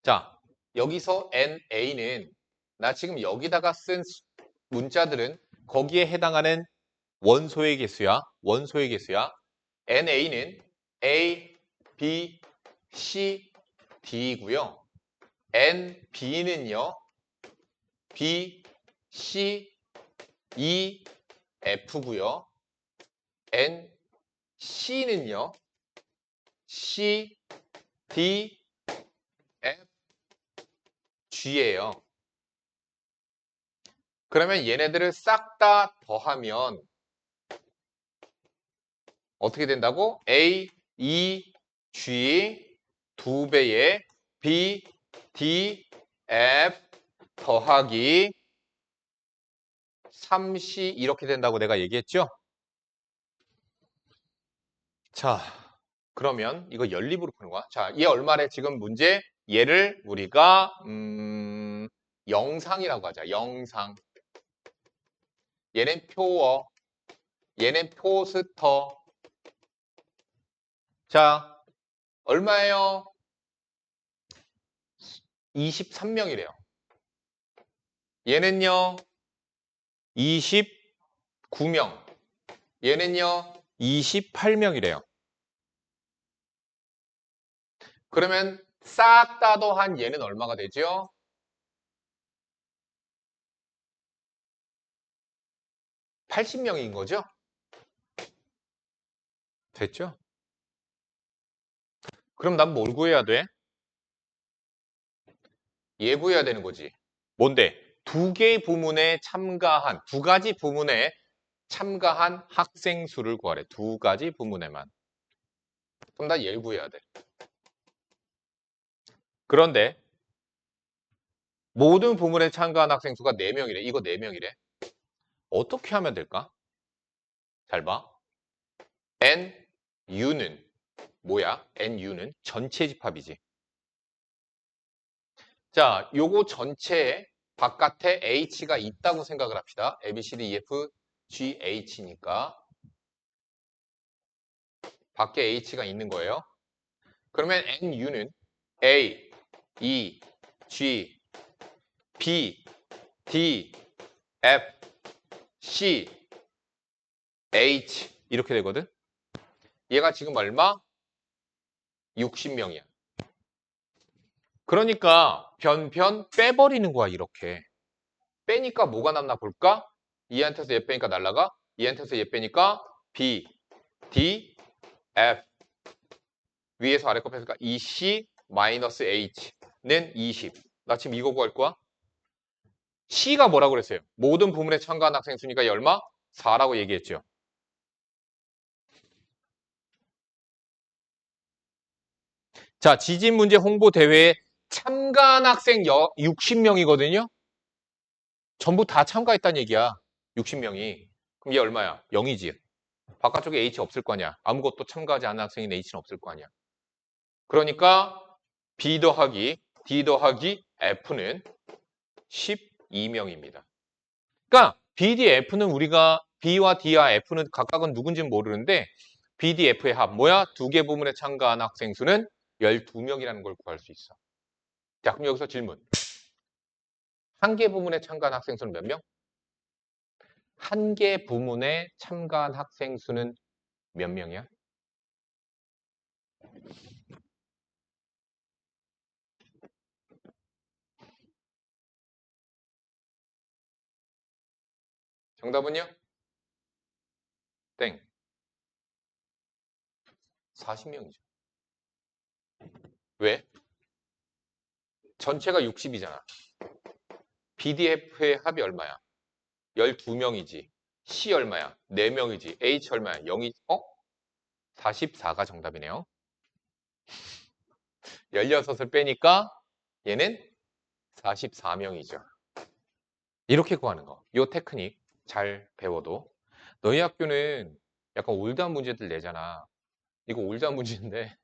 [SPEAKER 1] 자, 여기서 NA는 나 지금 여기다가 쓴 문자들은 거기에 해당하는 원소의 개수야. 원소의 개수야. NA는 A, B, C, D이고요. NB는요. B, C, E, F고요. NC는요. C, D, F, G예요. 그러면 얘네들을 싹 다 더하면 어떻게 된다고? A, E, G 2배의 B, D, F 더하기 3C 이렇게 된다고 내가 얘기했죠? 자, 그러면 이거 연립으로 푸는 거야. 자, 얘 얼마래? 지금 문제 얘를 우리가 영상이라고 하자. 영상. 얘는 표어. 얘는 포스터. 자, 얼마예요? 23명이래요. 얘는요, 29명. 얘는요, 28명이래요. 그러면 싹 다 더한 얘는 얼마가 되죠? 80명인 거죠? 됐죠? 그럼 난 뭘 구해야 돼? 얘 구해야 되는 거지. 뭔데? 두 개의 부문에 참가한, 두 가지 부문에 참가한 학생 수를 구하래. 두 가지 부문에만. 그럼 나 얘를 구해야 돼. 그런데 모든 부문에 참가한 학생 수가 4명이래. 이거 4명이래. 어떻게 하면 될까? 잘 봐. NU는 뭐야? NU는 전체 집합이지. 자, 요거 전체에 바깥에 H가 있다고 생각을 합시다. A, B, C, D, E, F, G, H니까 밖에 H가 있는 거예요. 그러면 NU는 A, E, G, B, D, F, C, H 이렇게 되거든. 얘가 지금 얼마? 60명이야. 그러니까 변변 빼버리는 거야 이렇게. 빼니까 뭐가 남나 볼까? 얘한테서 얘 빼니까 날라가. 얘한테서 얘 빼니까 B, D, F 위에서 아래 거 빼니까 EC 마이너스 H는 20. 나 지금 이거 구할 거야. C가 뭐라고 그랬어요? 모든 부문에 참가한 학생 수니까 얼마? 4라고 얘기했죠. 자, 지진 문제 홍보 대회에 참가한 학생 60명이거든요. 전부 다 참가했다는 얘기야. 60명이. 그럼 얘 얼마야? 0이지. 바깥쪽에 H 없을 거 아니야. 아무것도 참가하지 않은 학생인 H는 없을 거 아니야. 그러니까 B 더하기 D 더하기 F는 12명입니다. 그러니까 B, D, F는 우리가 B와 D와 F는 각각은 누군지는 모르는데 B, D, F의 합 뭐야? 두 개 부문에 참가한 학생 수는 12명이라는 걸 구할 수 있어. 자, 그럼 여기서 질문. 한 개 부문에 참가한 학생 수는 몇 명? 한 개 부문에 참가한 학생 수는 몇 명이야? 정답은요? 땡. 40명이죠. 왜? 전체가 60이잖아. BDF의 합이 얼마야? 12명이지. C 얼마야? 4명이지. H 얼마야? 0이, 44가 정답이네요. 16을 빼니까 얘는 44명이죠. 이렇게 구하는 거. 요 테크닉 잘 배워도. 너희 학교는 약간 올드한 문제들 내잖아. 이거 올드한 문제인데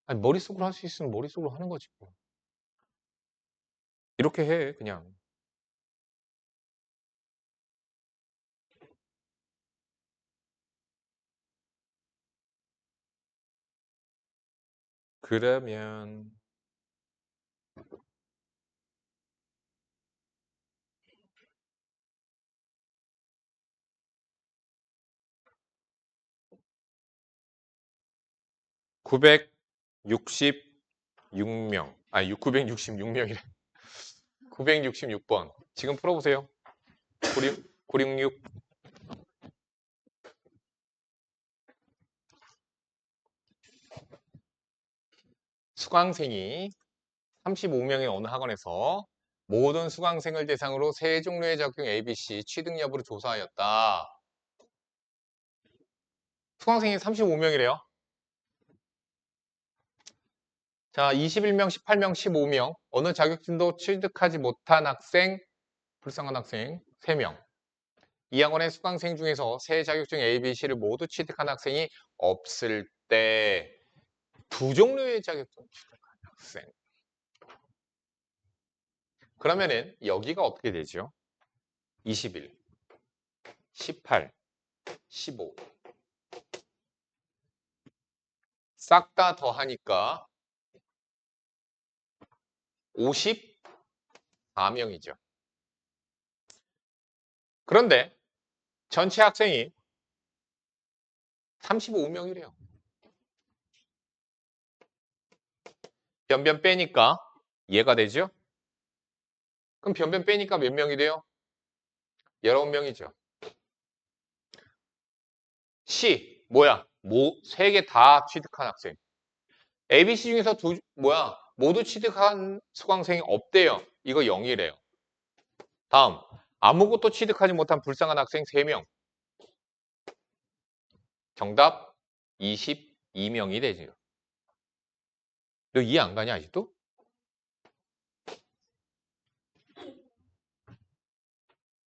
[SPEAKER 1] 아니, 머릿속으로 할 수 있으면 머릿속으로 하는 거지. 뭐. 이렇게 해 그냥. 그러면 966명. 아니 966명이래. 966번. 지금 풀어보세요. 966. 수강생이 35명의 어느 학원에서 모든 수강생을 대상으로 세 종류의 자격증 ABC 취득 여부를 조사하였다. 수강생이 35명이래요. 자, 21명, 18명, 15명. 어느 자격증도 취득하지 못한 학생, 불쌍한 학생 3명. 이 학원의 수강생 중에서 세 자격증 ABC를 모두 취득한 학생이 없을 때 두 종류의 자격증 취득한 학생. 그러면은 여기가 어떻게 되죠? 21, 18, 15. 싹 다 더하니까 54명이죠. 그런데 전체 학생이 35명이래요. 변변 빼니까 얘가 되죠? 그럼 변변 빼니까 몇 명이 돼요? 19명이죠. C, 뭐야? 세 개 다 취득한 학생. ABC 중에서 모두 취득한 수강생이 없대요. 이거 0이래요. 다음, 아무것도 취득하지 못한 불쌍한 학생 3명. 정답 22명이 되죠. 너 이해 안 가냐, 아직도?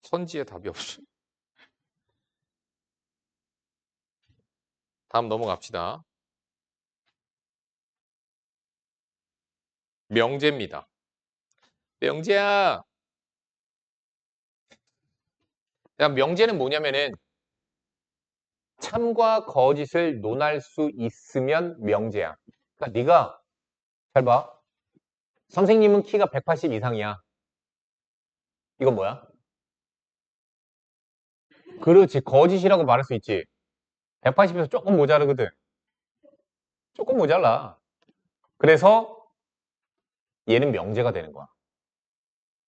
[SPEAKER 1] 선지에 답이 없어. 다음 넘어갑시다. 명제입니다. 명제야. 명제는 뭐냐면은 참과 거짓을 논할 수 있으면 명제야. 그러니까 네가 잘 봐. 선생님은 키가 180 이상이야. 이건 뭐야? 그렇지. 거짓이라고 말할 수 있지. 180에서 조금 모자르거든. 조금 모자라. 그래서 얘는 명제가 되는 거야.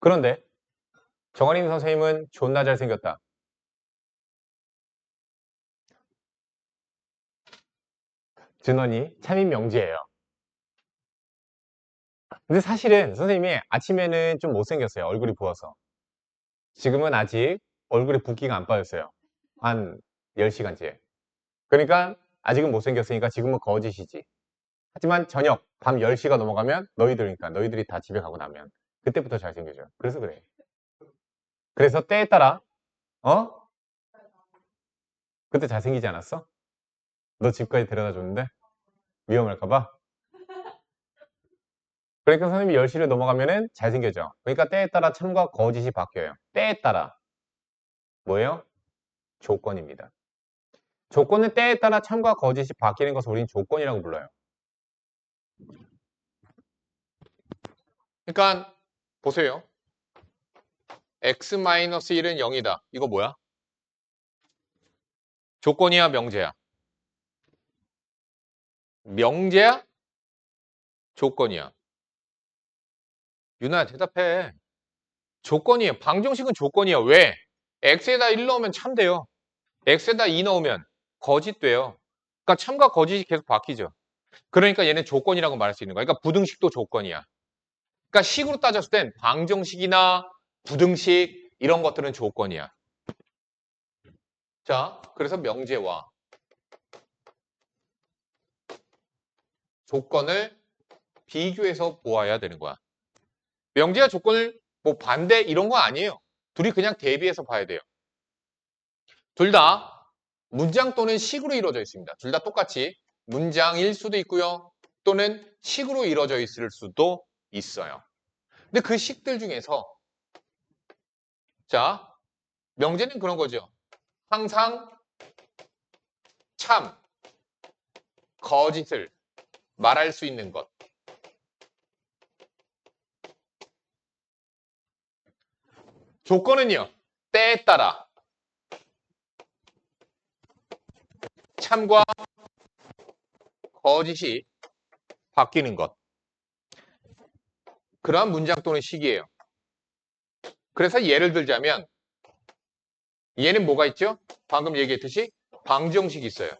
[SPEAKER 1] 그런데 정한인 선생님은 존나 잘생겼다. 준원이 참인 명제예요. 근데 사실은 선생님이 아침에는 좀 못생겼어요. 얼굴이 부어서. 지금은 아직 얼굴에 붓기가 안 빠졌어요. 한 10시간째. 그러니까 아직은 못생겼으니까 지금은 거짓이지. 하지만 저녁 밤 10시가 넘어가면 너희들이 다 집에 가고 나면 그때부터 잘생겨져요. 그래서 그래. 그래서 때에 따라 그때 잘생기지 않았어? 너 집까지 데려다 줬는데 위험할까 봐. 그러니까 선생님이 10시를 넘어가면은 잘생겨져. 그러니까 때에 따라 참과 거짓이 바뀌어요. 때에 따라 뭐예요? 조건입니다. 조건은 때에 따라 참과 거짓이 바뀌는 것을 우리는 조건이라고 불러요. 그러니까 보세요. x-1은 0이다. 이거 뭐야? 조건이야, 명제야? 명제야? 조건이야? 유나야, 대답해. 조건이에요. 방정식은 조건이야. 왜? x에다 1 넣으면 참 돼요. x에다 2 넣으면 거짓 돼요. 그러니까 참과 거짓이 계속 바뀌죠. 그러니까 얘는 조건이라고 말할 수 있는 거야. 그러니까 부등식도 조건이야. 그러니까 식으로 따졌을 땐 방정식이나 부등식 이런 것들은 조건이야. 자, 그래서 명제와 조건을 비교해서 보아야 되는 거야. 명제와 조건을 뭐 반대 이런 거 아니에요. 둘이 그냥 대비해서 봐야 돼요. 둘 다 문장 또는 식으로 이루어져 있습니다. 둘 다 똑같이 문장일 수도 있고요. 또는 식으로 이루어져 있을 수도 있어요. 근데 그 식들 중에서 자, 명제는 그런 거죠. 항상 참, 거짓을 말할 수 있는 것. 조건은요. 때에 따라 참과 거짓이 바뀌는 것. 그러한 문장 또는 식이에요. 그래서 예를 들자면 얘는 뭐가 있죠? 방금 얘기했듯이 방정식이 있어요.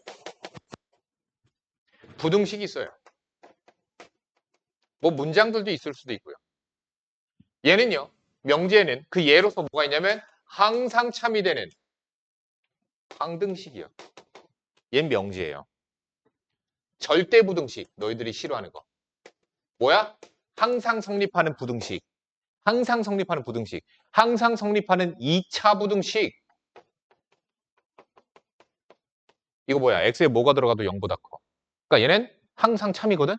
[SPEAKER 1] 부등식이 있어요. 뭐 문장들도 있을 수도 있고요. 얘는요. 명제에는 그 예로서 뭐가 있냐면 항상 참이 되는 항등식이요. 얘는 명제예요. 절대 부등식, 너희들이 싫어하는 거. 뭐야? 항상 성립하는 부등식. 항상 성립하는 부등식. 항상 성립하는 2차 부등식. 이거 뭐야? x에 뭐가 들어가도 0보다 커. 그러니까 얘는 항상 참이거든?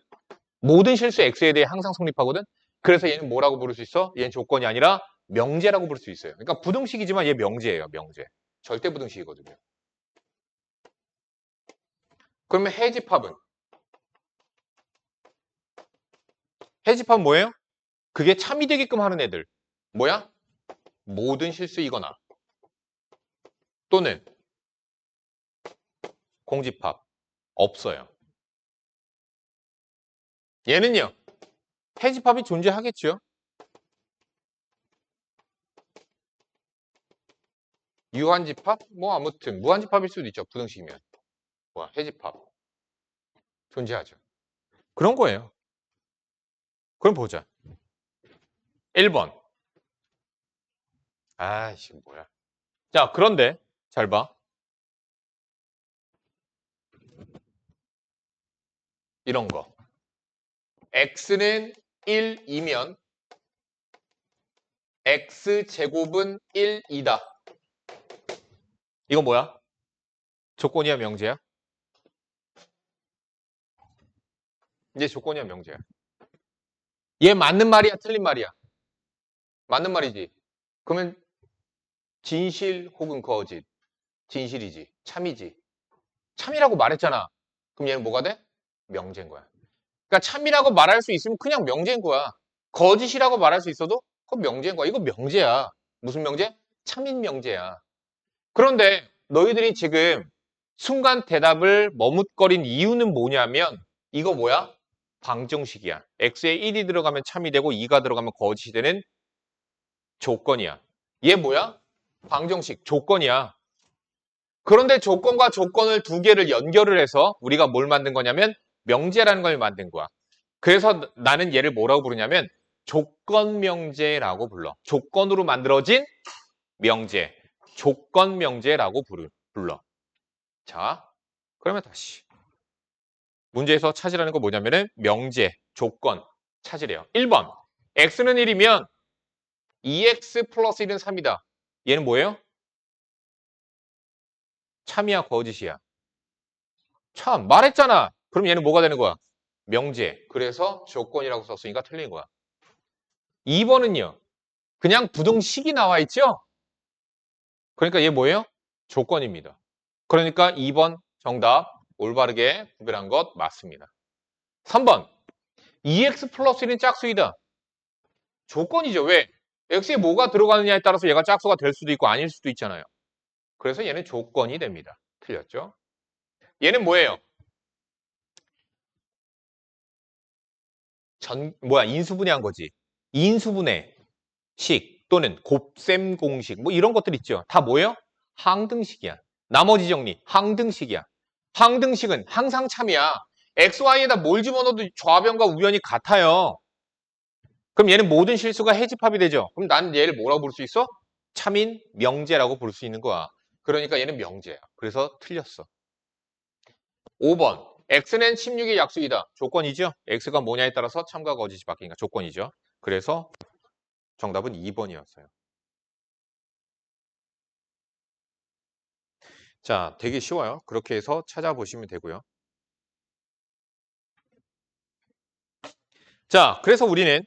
[SPEAKER 1] 모든 실수 x에 대해 항상 성립하거든? 그래서 얘는 뭐라고 부를 수 있어? 얘는 조건이 아니라 명제라고 부를 수 있어요. 그러니까 부등식이지만 얘 명제예요. 명제. 절대 부등식이거든요. 그러면 해집합은? 해집합은 뭐예요? 그게 참이 되게끔 하는 애들. 뭐야? 모든 실수이거나 또는 공집합. 없어요. 얘는요. 해집합이 존재하겠죠. 유한집합? 뭐 아무튼 무한집합일 수도 있죠. 부등식이면. 뭐야? 해집합. 존재하죠. 그런 거예요. 그럼 보자. 1번. 아이씨 뭐야. 자, 그런데 잘 봐. 이런 거. x는 1이면 x제곱은 1이다. 이건 뭐야? 조건이야, 명제야? 이제 조건이야, 명제야. 얘 맞는 말이야, 틀린 말이야? 맞는 말이지. 그러면 진실 혹은 거짓. 진실이지. 참이지. 참이라고 말했잖아. 그럼 얘는 뭐가 돼? 명제인 거야. 그러니까 참이라고 말할 수 있으면 그냥 명제인 거야. 거짓이라고 말할 수 있어도 그건 명제인 거야. 이거 명제야. 무슨 명제? 참인 명제야. 그런데 너희들이 지금 순간 대답을 머뭇거린 이유는 뭐냐면 이거 뭐야? 방정식이야. x에 1이 들어가면 참이 되고 2가 들어가면 거짓이 되는 조건이야. 얘 뭐야? 방정식, 조건이야. 그런데 조건과 조건을 두 개를 연결을 해서 우리가 뭘 만든 거냐면 명제라는 걸 만든 거야. 그래서 나는 얘를 뭐라고 부르냐면 조건명제라고 불러. 조건으로 만들어진 명제. 조건명제라고 불러. 자, 그러면 다시. 문제에서 찾으라는 거 뭐냐면은 명제, 조건 찾으래요. 1번. x는 1이면 2x 플러스 1은 3이다. 얘는 뭐예요? 참이야, 거짓이야? 참, 말했잖아. 그럼 얘는 뭐가 되는 거야? 명제. 그래서 조건이라고 썼으니까 틀린 거야. 2번은요. 그냥 부등식이 나와 있죠? 그러니까 얘 뭐예요? 조건입니다. 그러니까 2번 정답 올바르게 구별한 것 맞습니다. 3번 2x 플러스 1은 짝수이다. 조건이죠. 왜? x에 뭐가 들어가느냐에 따라서 얘가 짝수가 될 수도 있고 아닐 수도 있잖아요. 그래서 얘는 조건이 됩니다. 틀렸죠? 얘는 뭐예요? 인수분해한 거지. 인수분해 식 또는 곱셈 공식 뭐 이런 것들 있죠. 다 뭐예요? 항등식이야. 나머지 정리 항등식이야. 항등식은 항상 참이야. x, y에다 뭘 집어넣어도 좌변과 우변이 같아요. 그럼 얘는 모든 실수가 해집합이 되죠. 그럼 난 얘를 뭐라고 부를 수 있어? 참인 명제라고 부를 수 있는 거야. 그러니까 얘는 명제야. 그래서 틀렸어. 5번 x는 16의 약수이다. 조건이죠. x가 뭐냐에 따라서 참과 거짓이 바뀌니까 조건이죠. 그래서 정답은 2번이었어요. 자, 되게 쉬워요. 그렇게 해서 찾아보시면 되고요. 자, 그래서 우리는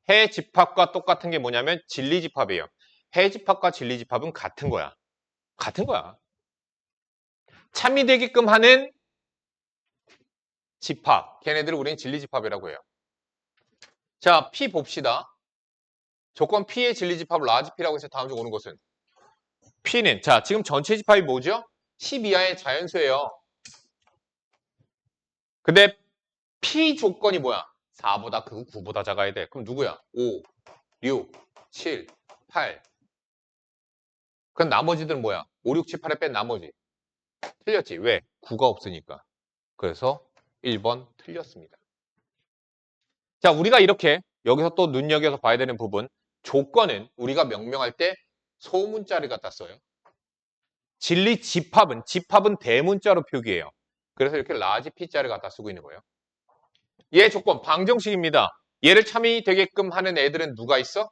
[SPEAKER 1] 해집합과 똑같은 게 뭐냐면 진리집합이에요. 해집합과 진리집합은 같은 거야. 같은 거야. 참이 되게끔 하는 집합. 걔네들을 우리는 진리집합이라고 해요. 자, P 봅시다. 조건 P의 진리집합 라지 P라고 해서 다음 중 오는 것은 P는 자, 지금 전체 집합이 뭐죠? 10 이하의 자연수예요. 근데 P 조건이 뭐야? 4보다 크고 9보다 작아야 돼. 그럼 누구야? 5, 6, 7, 8. 그럼 나머지들은 뭐야? 5, 6, 7, 8에 뺀 나머지. 틀렸지. 왜? 9가 없으니까. 그래서 1번 틀렸습니다. 자, 우리가 이렇게 여기서 또 눈여겨서 봐야 되는 부분. 조건은 우리가 명명할 때 소문자를 갖다 써요. 집합은 대문자로 표기해요. 그래서 이렇게 라지 P자를 갖다 쓰고 있는 거예요. 얘 조건 방정식입니다. 얘를 참이 되게끔 하는 애들은 누가 있어?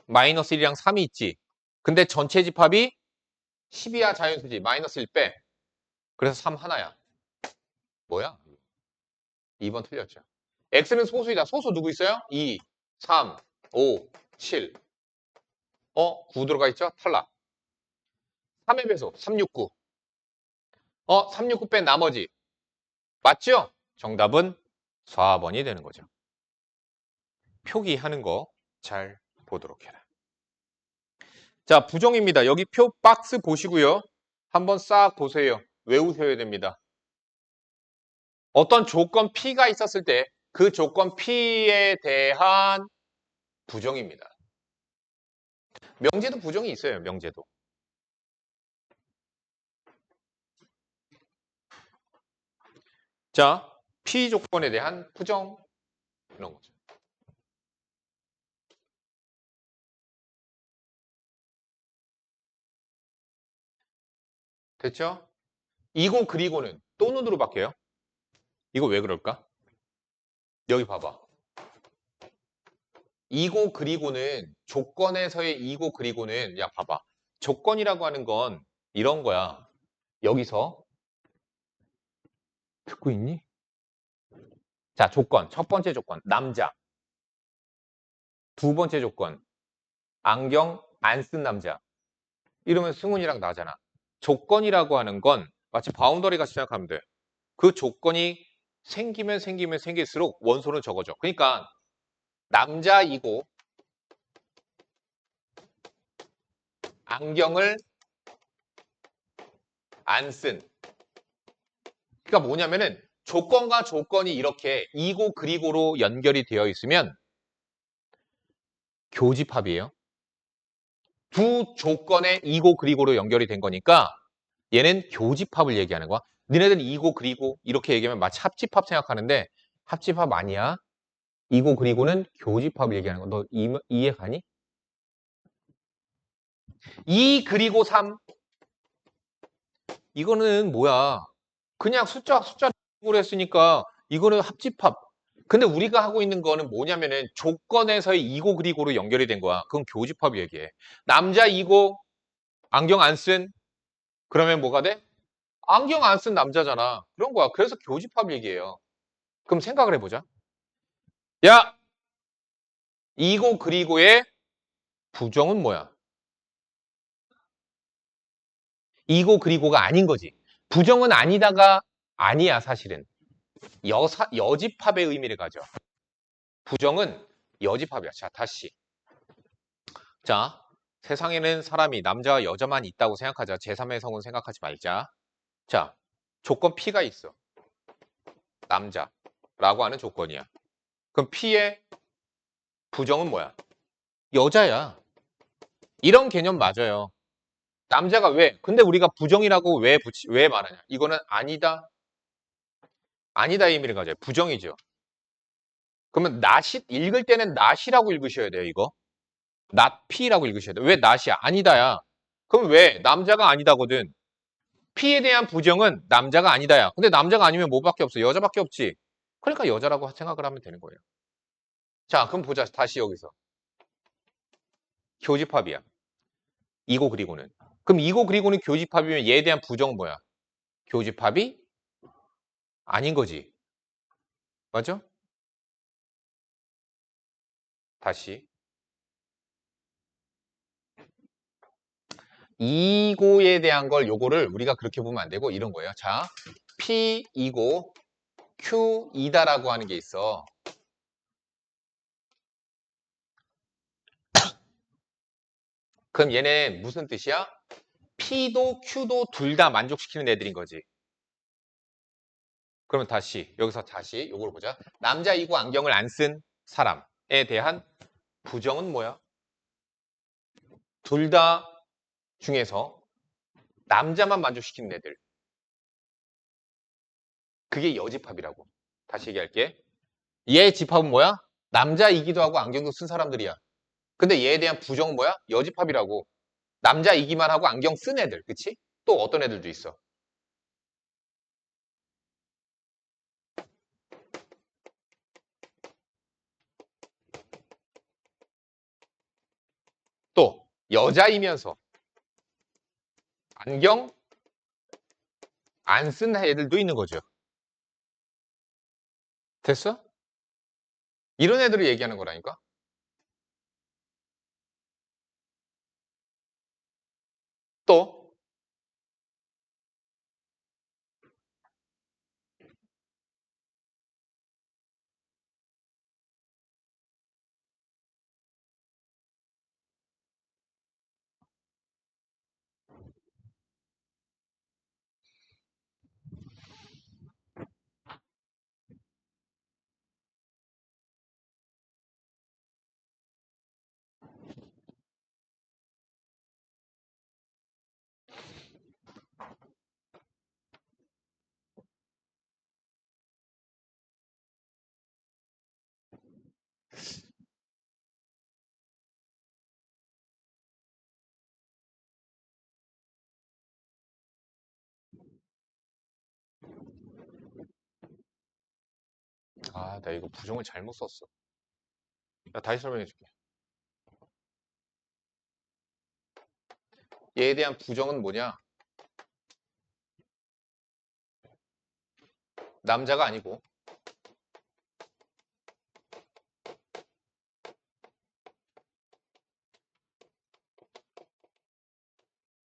[SPEAKER 1] 마이너스 1이랑 3이 있지. 근데 전체 집합이 10이야 자연수지. 마이너스 1 빼. 그래서 3 하나야. 뭐야? 2번 틀렸죠. x는 소수이다. 소수 누구 있어요? 2, 3, 5, 7. 9 들어가 있죠? 탈락. 3의 배수 369. 369 뺀 나머지. 맞죠? 정답은 4번이 되는 거죠. 표기하는 거 잘 보도록 해라. 자, 부정입니다. 여기 표 박스 보시고요. 한번 싹 보세요. 외우셔야 됩니다. 어떤 조건 P가 있었을 때 그 조건 P에 대한 부정입니다. 명제도 부정이 있어요. 명제도. 자, P 조건에 대한 부정 이런 거죠. 됐죠? 이고 그리고는 또 눈으로 바뀌어요. 이거 왜 그럴까? 여기 봐봐. 이고 그리고는 조건에서의 이고 그리고는 야 봐봐. 조건이라고 하는 건 이런 거야. 여기서 듣고 있니? 자, 조건. 첫 번째 조건. 남자. 두 번째 조건. 안경 안 쓴 남자. 이러면 승훈이랑 나잖아. 조건이라고 하는 건 마치 바운더리 같이 생각하면 돼. 그 조건이 생기면 생길수록 원소는 적어져. 그러니까 남자이고 안경을 안 쓴. 그러니까 뭐냐면은 조건과 조건이 이렇게 이고 그리고로 연결이 되어 있으면 교집합이에요. 두 조건의 이고 그리고로 연결이 된 거니까 얘는 교집합을 얘기하는 거야. 너네들 이고 그리고 이렇게 얘기하면 마치 합집합 생각하는데 합집합 아니야. 이고 그리고는 교집합을 얘기하는 거야. 너 이해 가니? 2 그리고 3 이거는 뭐야? 그냥 숫자로 했으니까 이거는 합집합. 근데 우리가 하고 있는 거는 뭐냐면은 조건에서의 이고 그리고로 연결이 된 거야. 그건 교집합 얘기해. 남자 이고 안경 안 쓴 그러면 뭐가 돼? 안경 안 쓴 남자잖아. 그런 거야. 그래서 교집합 얘기예요. 그럼 생각을 해보자. 야, 이고 그리고의 부정은 뭐야? 이고 그리고가 아닌 거지. 부정은 아니다가 아니야, 사실은. 여집합의 의미를 가져. 부정은 여집합이야. 자, 다시. 자, 세상에는 사람이 남자와 여자만 있다고 생각하자. 제3의 성은 생각하지 말자. 자, 조건 P가 있어. 남자라고 하는 조건이야. 그럼 P의 부정은 뭐야? 여자야. 이런 개념 맞아요. 남자가 왜? 근데 우리가 부정이라고 왜 말하냐? 이거는 아니다. 아니다 의 의미를 가져요. 부정이죠. 그러면 읽을 때는 not이라고 읽으셔야 돼요, 이거. not P라고 읽으셔야 돼요. 왜 not이야? 아니다야. 그럼 왜? 남자가 아니다거든. P에 대한 부정은 남자가 아니다야. 근데 남자가 아니면 뭐밖에 없어? 여자밖에 없지. 그러니까 여자라고 생각을 하면 되는 거예요. 자, 그럼 보자. 다시 여기서. 교집합이야. 이고 그리고는. 그럼 이고 그리고는 교집합이면 얘에 대한 부정은 뭐야? 교집합이 아닌 거지. 맞죠? 다시. 이고에 대한 걸 요거를 우리가 그렇게 보면 안 되고 이런 거예요. 자, P 이고 Q 이다라고 하는 게 있어. 그럼 얘네 무슨 뜻이야? P도 Q도 둘 다 만족시키는 애들인 거지. 그러면 다시 여기서 다시 요걸 보자. 남자이고 안경을 안 쓴 사람에 대한 부정은 뭐야? 둘 다 중에서 남자만 만족시키는 애들. 그게 여집합이라고. 다시 얘기할게. 얘 집합은 뭐야? 남자이기도 하고 안경도 쓴 사람들이야. 근데 얘에 대한 부정은 뭐야? 여집합이라고. 남자이기만 하고 안경 쓴 애들. 그치? 또 어떤 애들도 있어. 또 여자이면서 안경 안 쓴 애들도 있는 거죠. 됐어? 이런 애들을 얘기하는 거라니까? 또 아, 나 이거 부정을 잘못 썼어. 나 다시 설명해 줄게. 얘에 대한 부정은 뭐냐? 남자가 아니고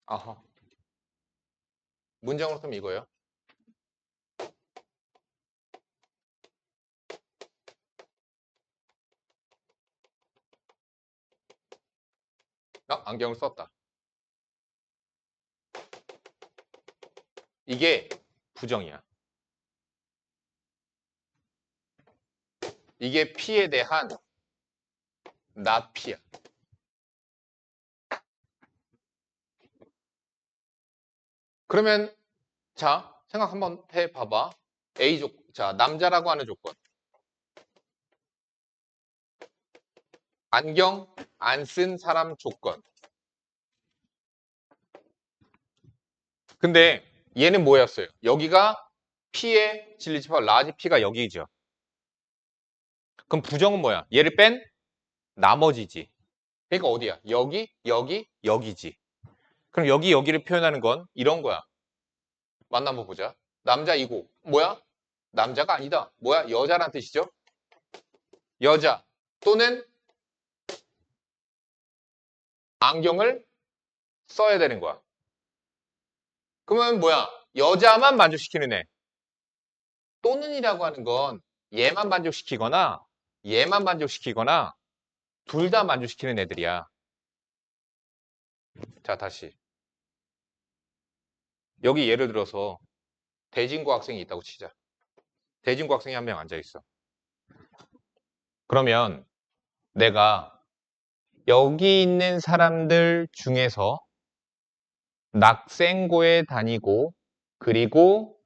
[SPEAKER 1] 아하. 문장으로 쓰면 이거예요. 안경을 썼다. 이게 부정이야. 이게 P에 대한 not P야. 그러면 자, 생각 한번 해봐봐. 자, 남자라고 하는 조건. 안경 안 쓴 사람 조건. 근데 얘는 뭐였어요? 여기가 P의 진리집합 라지 P가 여기죠. 그럼 부정은 뭐야? 얘를 뺀 나머지지. 그러니까 어디야? 여기, 여기, 여기지. 그럼 여기, 여기를 표현하는 건 이런 거야. 맞나 한번 보자. 남자이고 뭐야? 남자가 아니다. 뭐야? 여자란 뜻이죠. 여자 또는 안경을 써야 되는 거야. 그러면 뭐야? 여자만 만족시키는 애. 또는이라고 하는 건 얘만 만족시키거나 얘만 만족시키거나 둘 다 만족시키는 애들이야. 자, 다시. 여기 예를 들어서 대진고 학생이 있다고 치자. 대진고 학생이 한 명 앉아 있어. 그러면 내가 여기 있는 사람들 중에서 낙생고에 다니고 그리고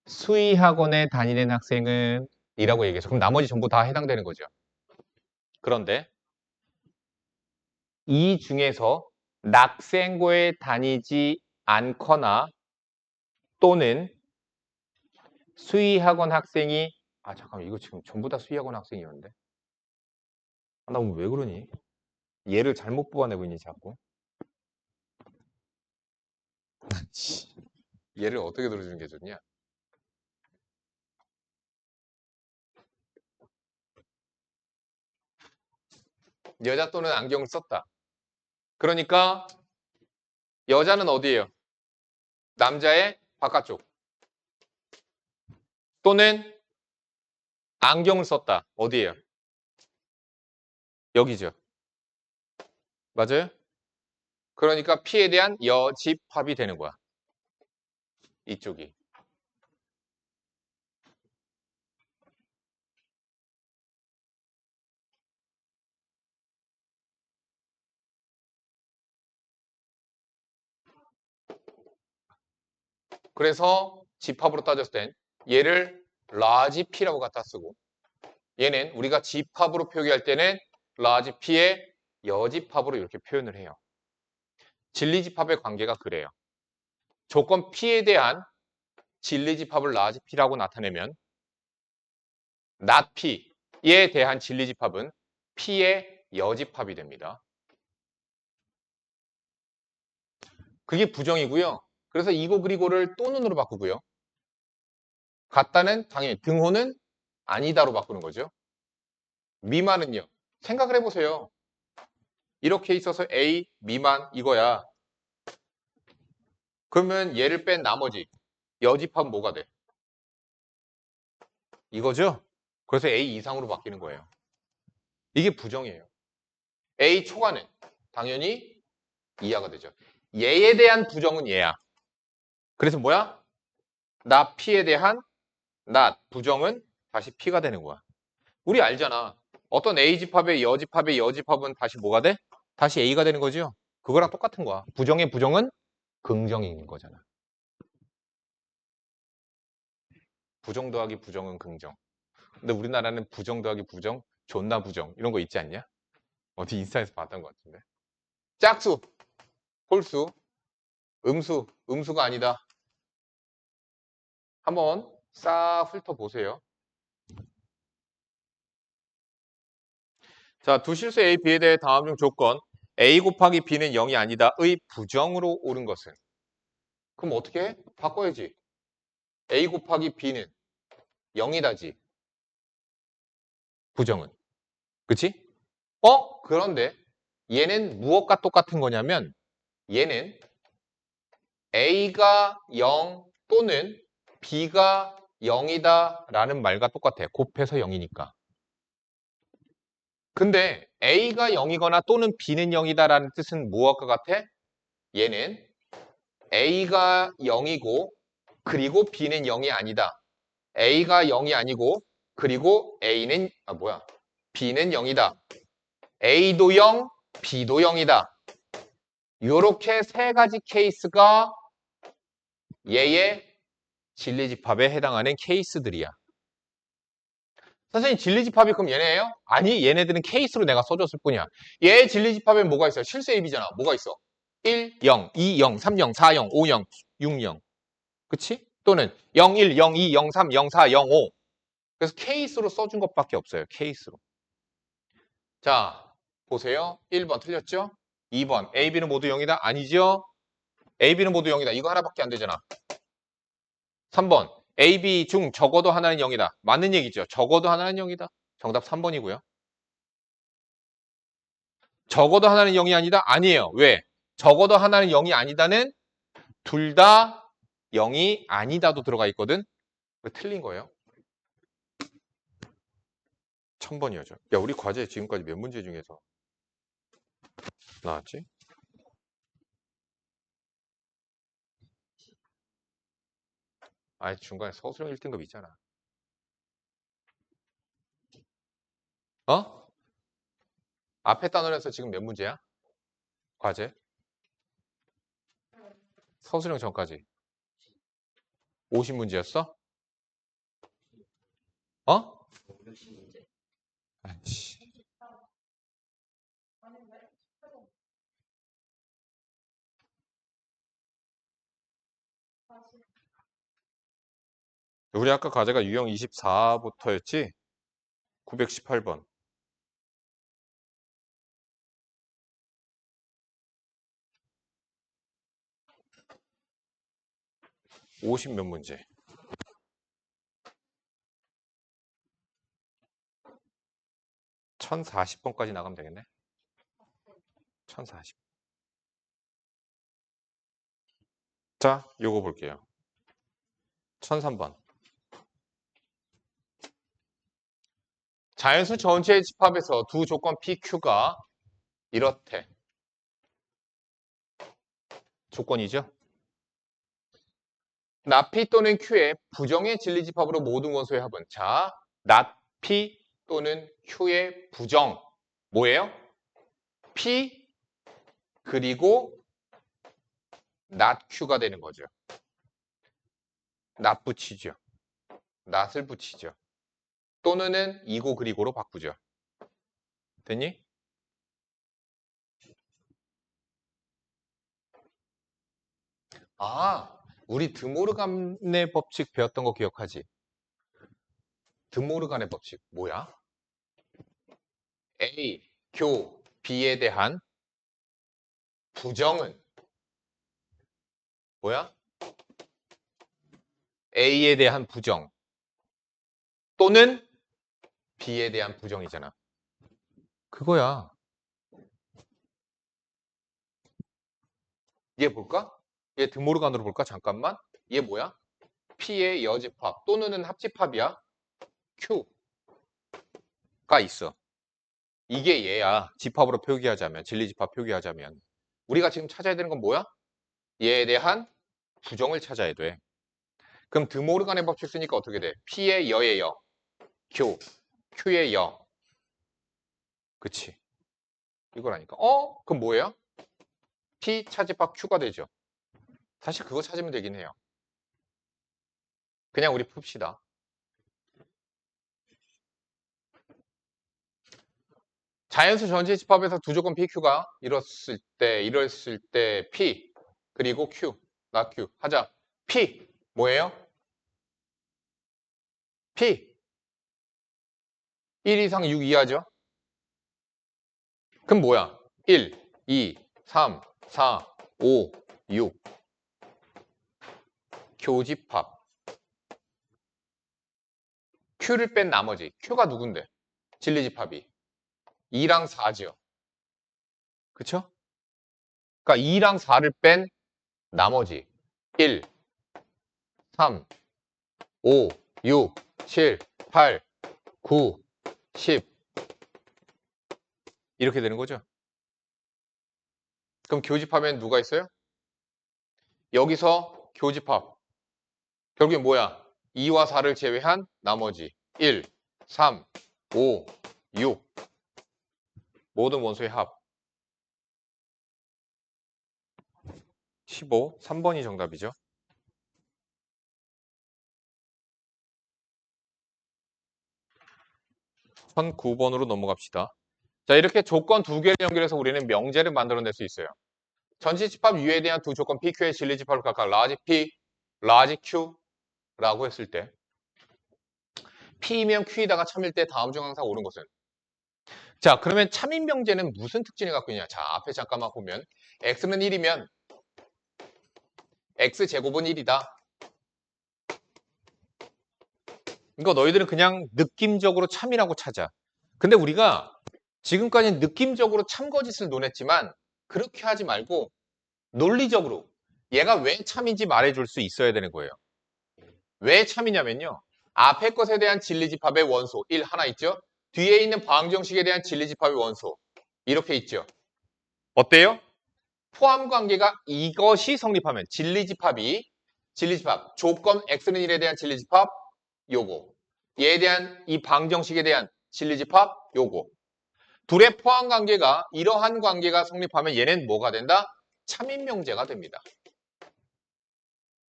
[SPEAKER 1] 수의학원에 다니는 학생은 이라고 얘기해서 그럼 나머지 전부 다 해당되는 거죠. 그런데 이 중에서 낙생고에 다니지 않거나 또는 수의학원 학생이 잠깐만 이거 지금 전부 다 수의학원 학생이었는데 나 오늘 왜 그러니? 얘를 잘못 뽑아내고 있니 자꾸? 얘를 어떻게 들어주는 게 좋냐? 여자 또는 안경을 썼다. 그러니까 여자는 어디예요? 남자의 바깥쪽. 또는 안경을 썼다. 어디예요? 여기죠. 맞아요? 그러니까 P에 대한 여집합이 되는 거야. 이쪽이. 그래서 집합으로 따졌을 땐 얘를 large P라고 갖다 쓰고 얘는 우리가 집합으로 표기할 때는 large P의 여집합으로 이렇게 표현을 해요. 진리집합의 관계가 그래요. 조건 P에 대한 진리집합을 large P라고 나타내면 not P에 대한 진리집합은 P의 여집합이 됩니다. 그게 부정이고요. 그래서 이고 그리고를 또는으로 바꾸고요. 같다는 당연히 등호는 아니다로 바꾸는 거죠. 미만은요. 생각을 해보세요. 이렇게 있어서 A 미만 이거야. 그러면 얘를 뺀 나머지 여집합은 뭐가 돼? 이거죠? 그래서 A 이상으로 바뀌는 거예요. 이게 부정이에요. A 초과는 당연히 이하가 되죠. 얘에 대한 부정은 얘야. 그래서 뭐야? 나 P에 대한 not 부정은 다시 P가 되는 거야. 우리 알잖아. 어떤 A집합의 여집합은 다시 뭐가 돼? 다시 A가 되는 거죠. 그거랑 똑같은 거야. 부정의 부정은 긍정인 거잖아. 부정 더하기 부정은 긍정. 근데 우리나라는 부정 더하기 부정, 존나 부정 이런 거 있지 않냐? 어디 인스타에서 봤던 것 같은데. 짝수, 홀수, 음수, 음수가 아니다. 한번 싹 훑어보세요. 자, 두 실수 A, B에 대해 다음 중 조건 A 곱하기 B는 0이 아니다의 부정으로 옳은 것은 그럼 어떻게 해? 바꿔야지. A 곱하기 B는 0이다지. 부정은. 그치? 그런데 얘는 무엇과 똑같은 거냐면 얘는 A가 0 또는 B가 0이다 라는 말과 똑같아. 곱해서 0이니까. 근데 A가 0이거나 또는 B는 0이다 라는 뜻은 무엇과 같아? 얘는 A가 0이고 그리고 B는 0이 아니다. A가 0이 아니고 그리고 B는 0이다. A도 0, B도 0이다. 이렇게 세 가지 케이스가 얘의 진리집합에 해당하는 케이스들이야. 선생님 진리집합이 그럼 얘네예요? 아니 얘네들은 케이스로 내가 써줬을 뿐이야. 얘의 진리집합에 뭐가 있어요? 실수 AB잖아. 뭐가 있어? 1, 0, 2, 0, 3, 0, 4, 0, 5, 0, 6, 0. 그치? 또는 0, 1, 0, 2, 0, 3, 0, 4, 0, 5. 그래서 케이스로 써준 것밖에 없어요. 케이스로. 자, 보세요. 1번 틀렸죠? 2번 A, B는 모두 0이다? 아니죠? A, B는 모두 0이다. 이거 하나밖에 안 되잖아. 3번 A, B 중 적어도 하나는 0이다. 맞는 얘기죠. 적어도 하나는 0이다. 정답 3번이고요. 적어도 하나는 0이 아니다? 아니에요. 왜? 적어도 하나는 0이 아니다는 둘 다 0이 아니다도 들어가 있거든. 틀린 거예요. 1000번이었죠. 야, 우리 과제 지금까지 몇 문제 중에서 나왔지? 아니, 중간에 서술형 1등급 있잖아. 어? 앞에 단원에서 지금 몇 문제야? 과제? 서술형 전까지 50문제였어? 어?
[SPEAKER 2] 60문제.
[SPEAKER 1] 아이씨.
[SPEAKER 3] 아닌데? 다시.
[SPEAKER 1] 우리 아까 과제가 유형 24부터였지? 918번. 50 몇 문제. 1040번까지 나가면 되겠네. 1040. 자, 요거 볼게요. 1003번. 자연수 전체의 집합에서 두 조건 PQ가 이렇대. 조건이죠? 나 P 또는 Q의 부정의 진리집합으로 모든 원소의 합은. 자, 나 P 또는 Q의 부정. 뭐예요? P 그리고 not Q가 되는 거죠. not 붙이죠. not을 붙이죠. 또는은 이고 그리고로 바꾸죠. 됐니? 아, 우리 드모르간의 법칙 배웠던 거 기억하지? 드모르간의 법칙 뭐야? A, 교, B에 대한 부정은 뭐야? A에 대한 부정 또는 B에 대한 부정이잖아. 그거야. 얘 볼까? 얘 드모르간으로 볼까? 잠깐만. 얘 뭐야? P의 여집합 또는 합집합이야. Q가 있어. 이게 얘야. 집합으로 표기하자면, 진리집합 표기하자면. 우리가 지금 찾아야 되는 건 뭐야? 얘에 대한 부정을 찾아야 돼. 그럼 드모르간의 법칙 쓰니까 어떻게 돼? P의 여의 여, Q, Q의 여. 그치? 이거라니까. 그럼 뭐예요? P 차집합 Q가 되죠. 사실 그거 찾으면 되긴 해요. 그냥 우리 풉시다. 자연수 전체 집합에서 두 조건 PQ가 이랬을 때 P 그리고 Q, not Q 하자. P 뭐예요? P 1 이상 6 이하죠? 그럼 뭐야? 1, 2, 3, 4, 5, 6 교집합 Q를 뺀 나머지 Q가 누군데? 진리집합이 2랑 4죠. 그쵸? 그러니까 2랑 4를 뺀 나머지 1, 3, 5, 6, 7, 8, 9, 10 이렇게 되는 거죠. 그럼 교집합엔 누가 있어요? 여기서 교집합 결국에 뭐야? 2와 4를 제외한 나머지 1, 3, 5, 6 모든 원소의 합 15, 3번이 정답이죠. 1009번으로 넘어갑시다. 자, 이렇게 조건 두 개를 연결해서 우리는 명제를 만들어낼 수 있어요. 전치집합 U에 대한 두 조건 PQ의 진리집합을 각각 라지 P, 라지 Q라고 했을 때 P이면 Q이다가 참일 때 다음 중 항상 옳은 것은. 자, 그러면 참인명제는 무슨 특징을 갖고 있냐? 자, 앞에 잠깐만 보면 x는 1이면 x제곱은 1이다. 이거 너희들은 그냥 느낌적으로 참이라고 찾아. 근데 우리가 지금까지 느낌적으로 참거짓을 논했지만 그렇게 하지 말고 논리적으로 얘가 왜 참인지 말해줄 수 있어야 되는 거예요. 왜 참이냐면요. 앞에 것에 대한 진리집합의 원소 1 하나 있죠? 뒤에 있는 방정식에 대한 진리집합의 원소 이렇게 있죠. 어때요? 포함관계가 이것이 성립하면 진리집합 조건 x는 1에 대한 진리집합 요거 얘에 대한 이 방정식에 대한 진리집합 요거 둘의 포함관계가 이러한 관계가 성립하면 얘는 뭐가 된다? 참인명제가 됩니다.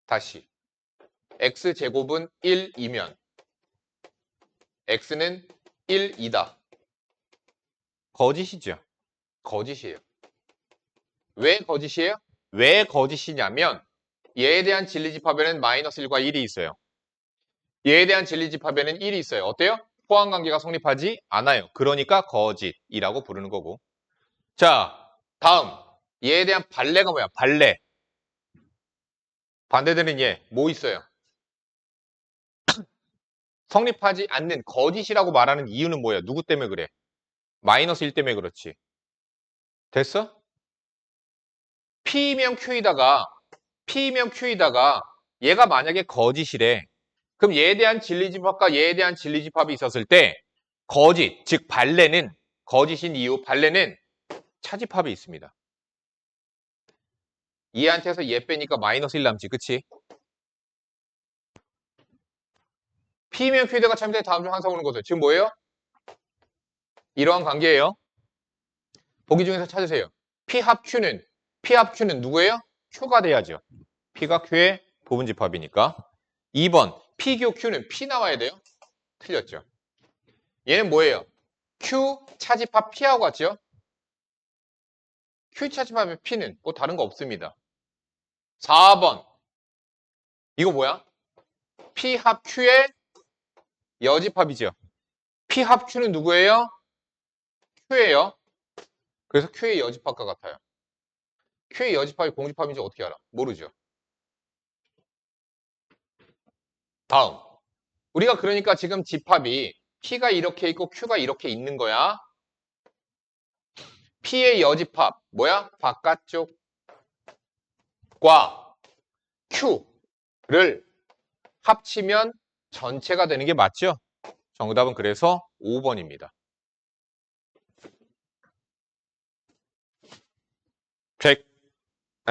[SPEAKER 1] 다시 x제곱은 1이면 x는 1이다. 거짓이죠. 거짓이에요. 왜 거짓이에요? 왜 거짓이냐면 얘에 대한 진리집합에는 마이너스 1과 1이 있어요. 얘에 대한 진리집합에는 1이 있어요. 어때요? 포함관계가 성립하지 않아요. 그러니까 거짓이라고 부르는 거고. 자, 다음 얘에 대한 반례가 뭐야? 반례. 반대되는 얘 뭐 있어요? 성립하지 않는 거짓이라고 말하는 이유는 뭐예요? 누구 때문에 그래? 마이너스 1 때문에 그렇지. 됐어? P면 Q이다가 얘가 만약에 거짓이래. 그럼 얘에 대한 진리집합과 얘에 대한 진리집합이 있었을 때 거짓, 즉 반례는 거짓인 이유, 반례는 차집합이 있습니다. 얘한테서 얘 빼니까 마이너스 1 남지, 그치? P면 Q에다가 참될 다음 중 항상 오는 것은 지금 뭐예요? 이러한 관계예요. 보기 중에서 찾으세요. P 합 Q는 누구예요? Q가 돼야죠. P가 Q의 부분집합이니까. 2번 P교 Q는 P 나와야 돼요. 틀렸죠. 얘는 뭐예요? Q 차집합 P하고 같죠? Q 차집합의 P는 뭐 다른 거 없습니다. 4번 이거 뭐야? P 합 Q의 여집합이죠. P 합 Q는 누구예요? Q예요. 그래서 Q의 여집합과 같아요. Q의 여집합이 공집합인지 어떻게 알아? 모르죠. 다음 우리가 그러니까 지금 집합이 P가 이렇게 있고 Q가 이렇게 있는 거야. P의 여집합 뭐야? 바깥쪽과 Q를 합치면 전체가 되는 게 맞죠? 정답은 그래서 5번입니다.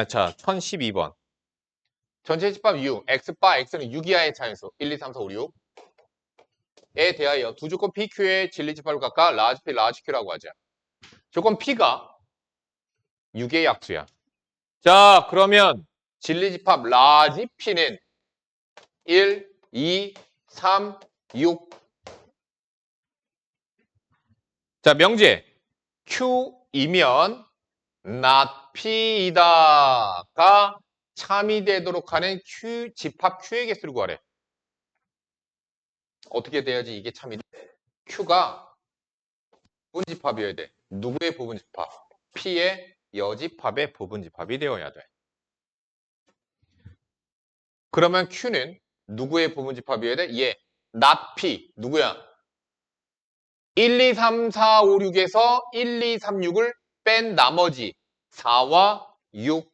[SPEAKER 1] 자, 1012번. 전체 집합 U, X바 X는 6이하의 차인수 1, 2, 3, 4, 5, 6에 대하여 두 조건 PQ의 진리집합을 각각 라지 P, 라지 Q라고 하자. 조건 P가 6의 약수야. 자, 그러면 진리집합 라지 P는 1, 2, 3, 6. 자, 명제. Q이면 not P이다가 참이 되도록 하는 집합 Q의 개수를 구하래. 어떻게 돼야지 이게 참이 돼? Q가 부분집합이어야 돼. 누구의 부분집합? P의 여집합의 부분집합이 되어야 돼. 그러면 Q는 누구의 부분집합이어야 돼? 얘, not P. 누구야? 1, 2, 3, 4, 5, 6에서 1, 2, 3, 6을 뺀 나머지 4와 6.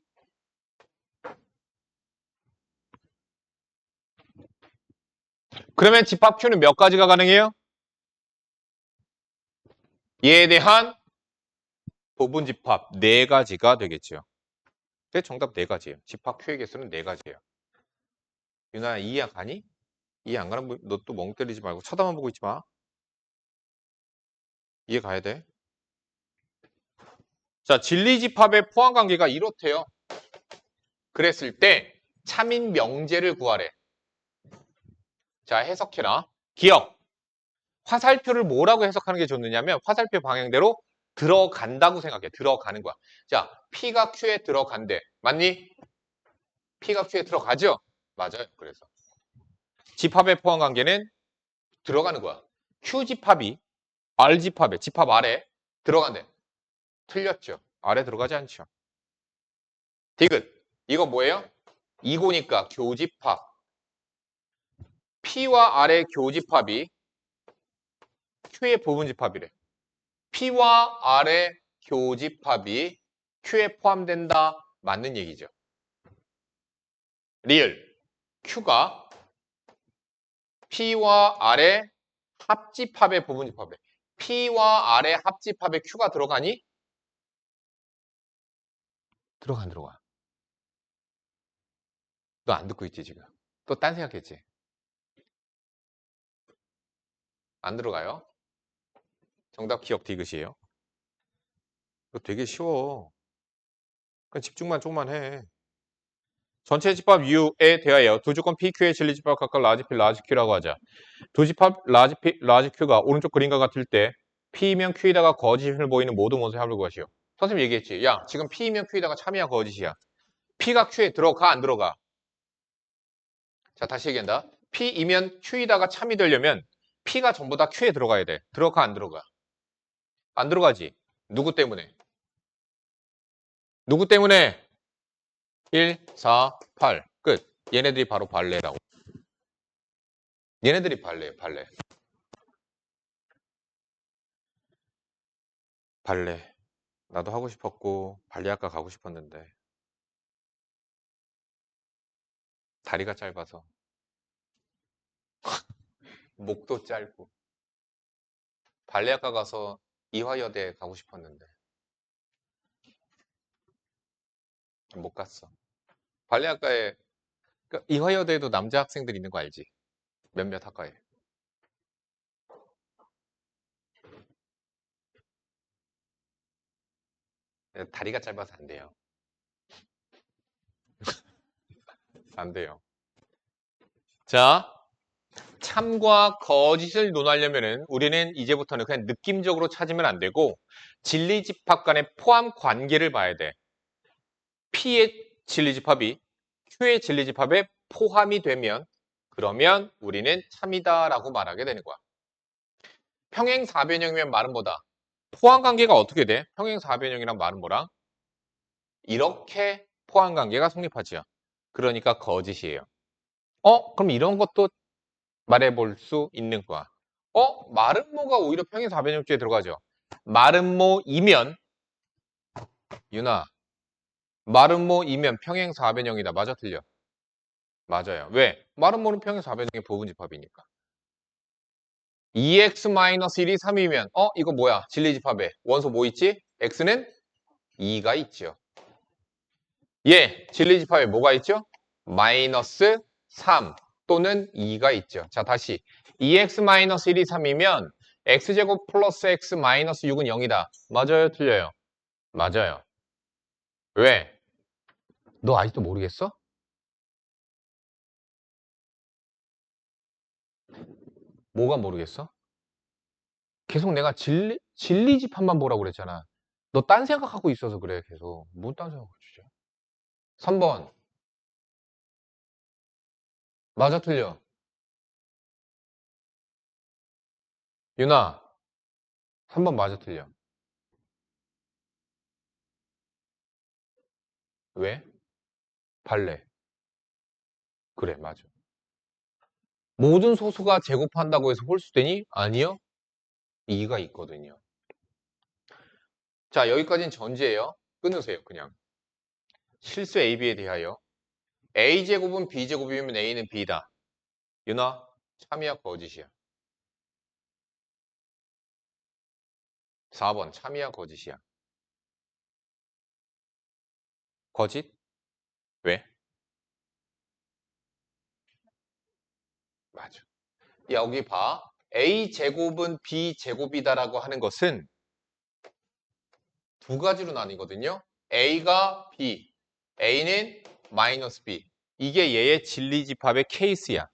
[SPEAKER 1] 그러면 집합 Q는 몇 가지가 가능해요? 얘에 대한 부분집합 4가지가 되겠죠. 근데 정답 4가지예요. 집합 Q의 개수는 4가지예요. 유나야 이해 가니? 이해 안 가는 너 또 멍 때리지 말고 쳐다만 보고 있지 마. 이해 가야 돼. 자, 진리집합의 포함관계가 이렇대요. 그랬을 때 참인 명제를 구하래. 자, 해석해라. 기억. 화살표를 뭐라고 해석하는 게 좋느냐면 화살표 방향대로 들어간다고 생각해. 들어가는 거야. 자, P가 Q에 들어간대. 맞니? P가 Q에 들어가죠? 맞아요. 그래서 집합의 포함관계는 들어가는 거야. Q 집합이 R 집합에 집합 아래 들어간대. 틀렸죠. 아래 들어가지 않죠. 디귿. 이거 뭐예요? 이고니까 교집합. P와 R의 교집합이 Q의 부분집합이래. P와 R의 교집합이 Q에 포함된다. 맞는 얘기죠. 리을. Q가 P와 R의 합집합의 부분집합에 P와 R의 합집합에 Q가 들어가니? 들어가 안 들어가? 너 안 듣고 있지 지금? 또 딴 생각했지? 안 들어가요? 정답 기억 디귿이에요. 이거 되게 쉬워. 그냥 집중만 조금만 해. 전체 집합 U에 대하여 두 조건 PQ의 진리집합 각각 라지 P, 라지 Q라고 하자. 두 집합 라지 P, 라지 Q가 오른쪽 그림과 같을 때 P이면 Q에다가 거짓을 보이는 모든 원소의 합을 구하시오. 선생님 얘기했지. 야, 지금 P이면 Q에다가 참이야 거짓이야. P가 Q에 들어가 안 들어가? 자, 다시 얘기한다. P이면 Q에다가 참이 되려면 P가 전부 다 Q에 들어가야 돼. 들어가 안 들어가? 안 들어가지. 누구 때문에? 누구 때문에? 1, 4, 8. 끝. 얘네들이 바로 발레라고. 얘네들이 발레예요, 발레. 발레. 나도 하고 싶었고 발레학과 가고 싶었는데 다리가 짧아서 목도 짧고 발레학과 가서 이화여대 가고 싶었는데 못 갔어. 발레학과에 그러니까 이화여대에도 남자 학생들 있는 거 알지? 몇몇 학과에. 다리가 짧아서 안 돼요. 안 돼요. 자, 참과 거짓을 논하려면은 우리는 이제부터는 그냥 느낌적으로 찾으면 안 되고 진리집합 간의 포함 관계를 봐야 돼. P의 진리집합이 Q의 진리집합에 포함이 되면 그러면 우리는 참이다라고 말하게 되는 거야. 평행사변형이면 말은 뭐다? 포함 관계가 어떻게 돼? 평행사변형이란 말은 뭐랑? 이렇게 포함 관계가 성립하지요. 그러니까 거짓이에요. 그럼 이런 것도 말해볼 수 있는 거야. 마름모가 오히려 평행사변형주에 들어가죠. 마름모이면 유나 마름모이면 평행사변형이다. 맞아 틀려? 맞아요. 왜? 마름모는 평행사변형의 부분집합이니까. 2x-1이 3이면 이거 뭐야? 진리집합에 원소 뭐 있지? x는 2가 있죠. 예, 진리집합에 뭐가 있죠? 마이너스 3 또는 2가 있죠. 자, 다시 2x-1이 3이면 x제곱 플러스 x 마이너스 6은 0이다. 맞아요? 틀려요? 맞아요. 왜? 너 아직도 모르겠어? 뭐가 모르겠어? 계속 내가 진리집합만 보라고 그랬잖아. 너 딴 생각하고 있어서 그래, 계속. 뭐 딴 생각하고 주죠? 3번. 맞아, 틀려? 유나, 3번 맞아, 틀려? 왜? 발레. 그래, 맞아. 모든 소수가 제곱한다고 해서 홀수되니? 아니요. 2가 있거든요. 자, 여기까지는 전제예요. 끊으세요, 그냥. 실수 AB에 대하여. A제곱은 B제곱이면 A는 B다. 유나, 참이야, 거짓이야? 4번, 참이야, 거짓이야? 거짓? 왜? 맞아. 여기 봐. A제곱은 B제곱이다라고 하는 것은 두 가지로 나뉘거든요. A가 B, A는 마이너스 B. 이게 얘의 진리집합의 케이스야.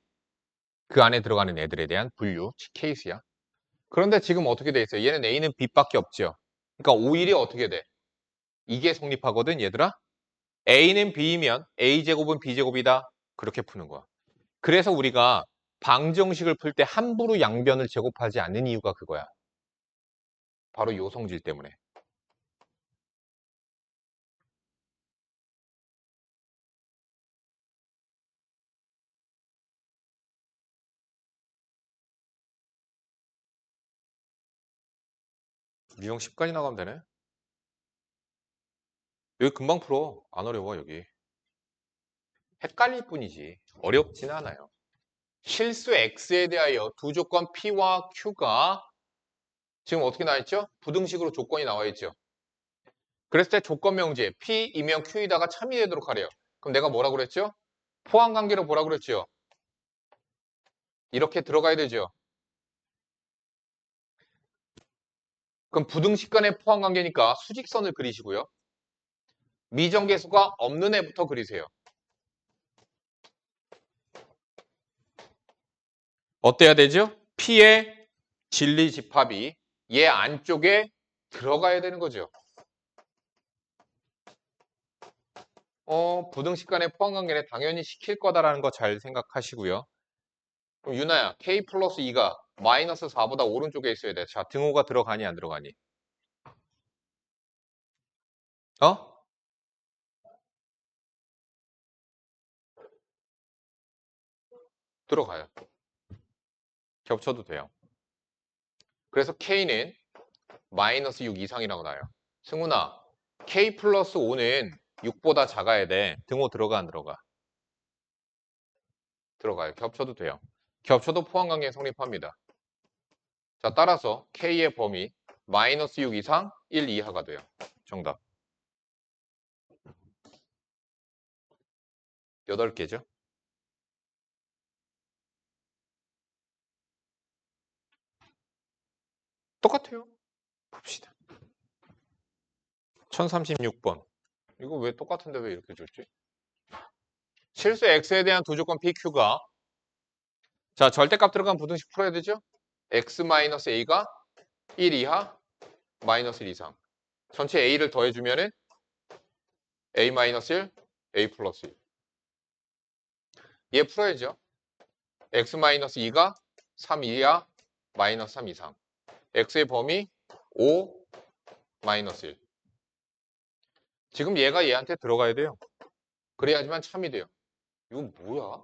[SPEAKER 1] 그 안에 들어가는 애들에 대한 분류, 케이스야. 그런데 지금 어떻게 돼 있어요? 얘는 A는 B밖에 없죠. 그러니까 오히려 어떻게 돼? 이게 성립하거든, 얘들아. A는 B이면 A제곱은 B제곱이다. 그렇게 푸는 거야. 그래서 우리가 방정식을 풀 때 함부로 양변을 제곱하지 않는 이유가 그거야. 바로 요 성질 때문에. 유형 10까지 나가면 되네. 여기 금방 풀어. 안 어려워 여기. 헷갈릴 뿐이지. 어렵진 않아요. 실수 X에 대하여 두 조건 P와 Q가 지금 어떻게 나와 있죠? 부등식으로 조건이 나와 있죠. 그랬을 때 조건 명제 P이면 Q이다가 참이 되도록 하래요. 그럼 내가 뭐라고 그랬죠? 포함 관계로 보라고 그랬죠. 이렇게 들어가야 되죠. 그럼 부등식 간의 포함 관계니까 수직선을 그리시고요. 미정계수가 없는 애부터 그리세요. 어때야 되죠? P의 진리 집합이 얘 안쪽에 들어가야 되는 거죠. 부등식 간의 포함 관계는 당연히 시킬 거다라는 거 잘 생각하시고요. 그럼 유나야, K 플러스 2가 마이너스 4보다 오른쪽에 있어야 돼. 자, 등호가 들어가니 안 들어가니? 어? 들어가요. 겹쳐도 돼요. 그래서 K는 마이너스 6 이상이라고 나와요. 승훈아, K 플러스 5는 6보다 작아야 돼. 등호 들어가 안 들어가? 들어가요. 겹쳐도 돼요. 겹쳐도 포함관계 성립합니다. 자, 따라서 K의 범위 마이너스 6 이상 1 이하가 돼요. 정답. 8개죠? 똑같아요. 봅시다. 1036번. 이거 왜 똑같은데 왜 이렇게 줬지? 실수 X에 대한 두 조건 PQ가 자, 절대값 들어간 부등식 풀어야 되죠? X-A가 1 이하 마이너스 1 이상. 전체 A를 더해주면은 A-1, A 플러스 1. 얘 풀어야죠. X-2가 3 이하 마이너스 3 이상. X의 범위 5 마이너스 1. 지금 얘가 얘한테 들어가야 돼요. 그래야지만 참이 돼요. 이건 뭐야?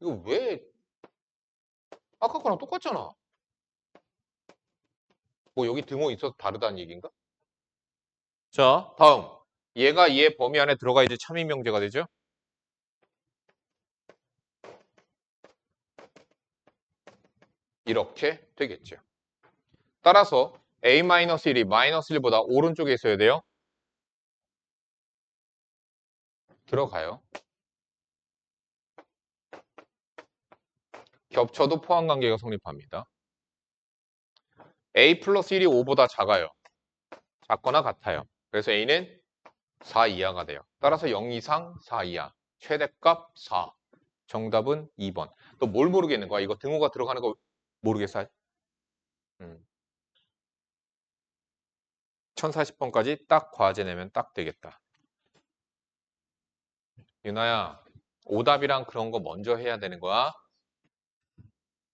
[SPEAKER 1] 이거 왜 아까 거랑 똑같잖아. 뭐 여기 등호 있어서 다르다는 얘기인가? 자, 다음. 얘가 얘 범위 안에 들어가야지 참이 명제가 되죠? 이렇게 되겠죠. 따라서 A-1이 마이너스 1보다 오른쪽에 있어야 돼요. 들어가요. 겹쳐도 포함관계가 성립합니다. A 플러스 1이 5보다 작아요. 작거나 같아요. 그래서 A는 4 이하가 돼요. 따라서 0 이상 4 이하. 최대값 4. 정답은 2번. 또 뭘 모르겠는 거야? 이거 등호가 들어가는 거 모르겠어? 1040번까지 딱 과제 내면 딱 되겠다. 유나야, 오답이랑 그런 거 먼저 해야 되는 거야.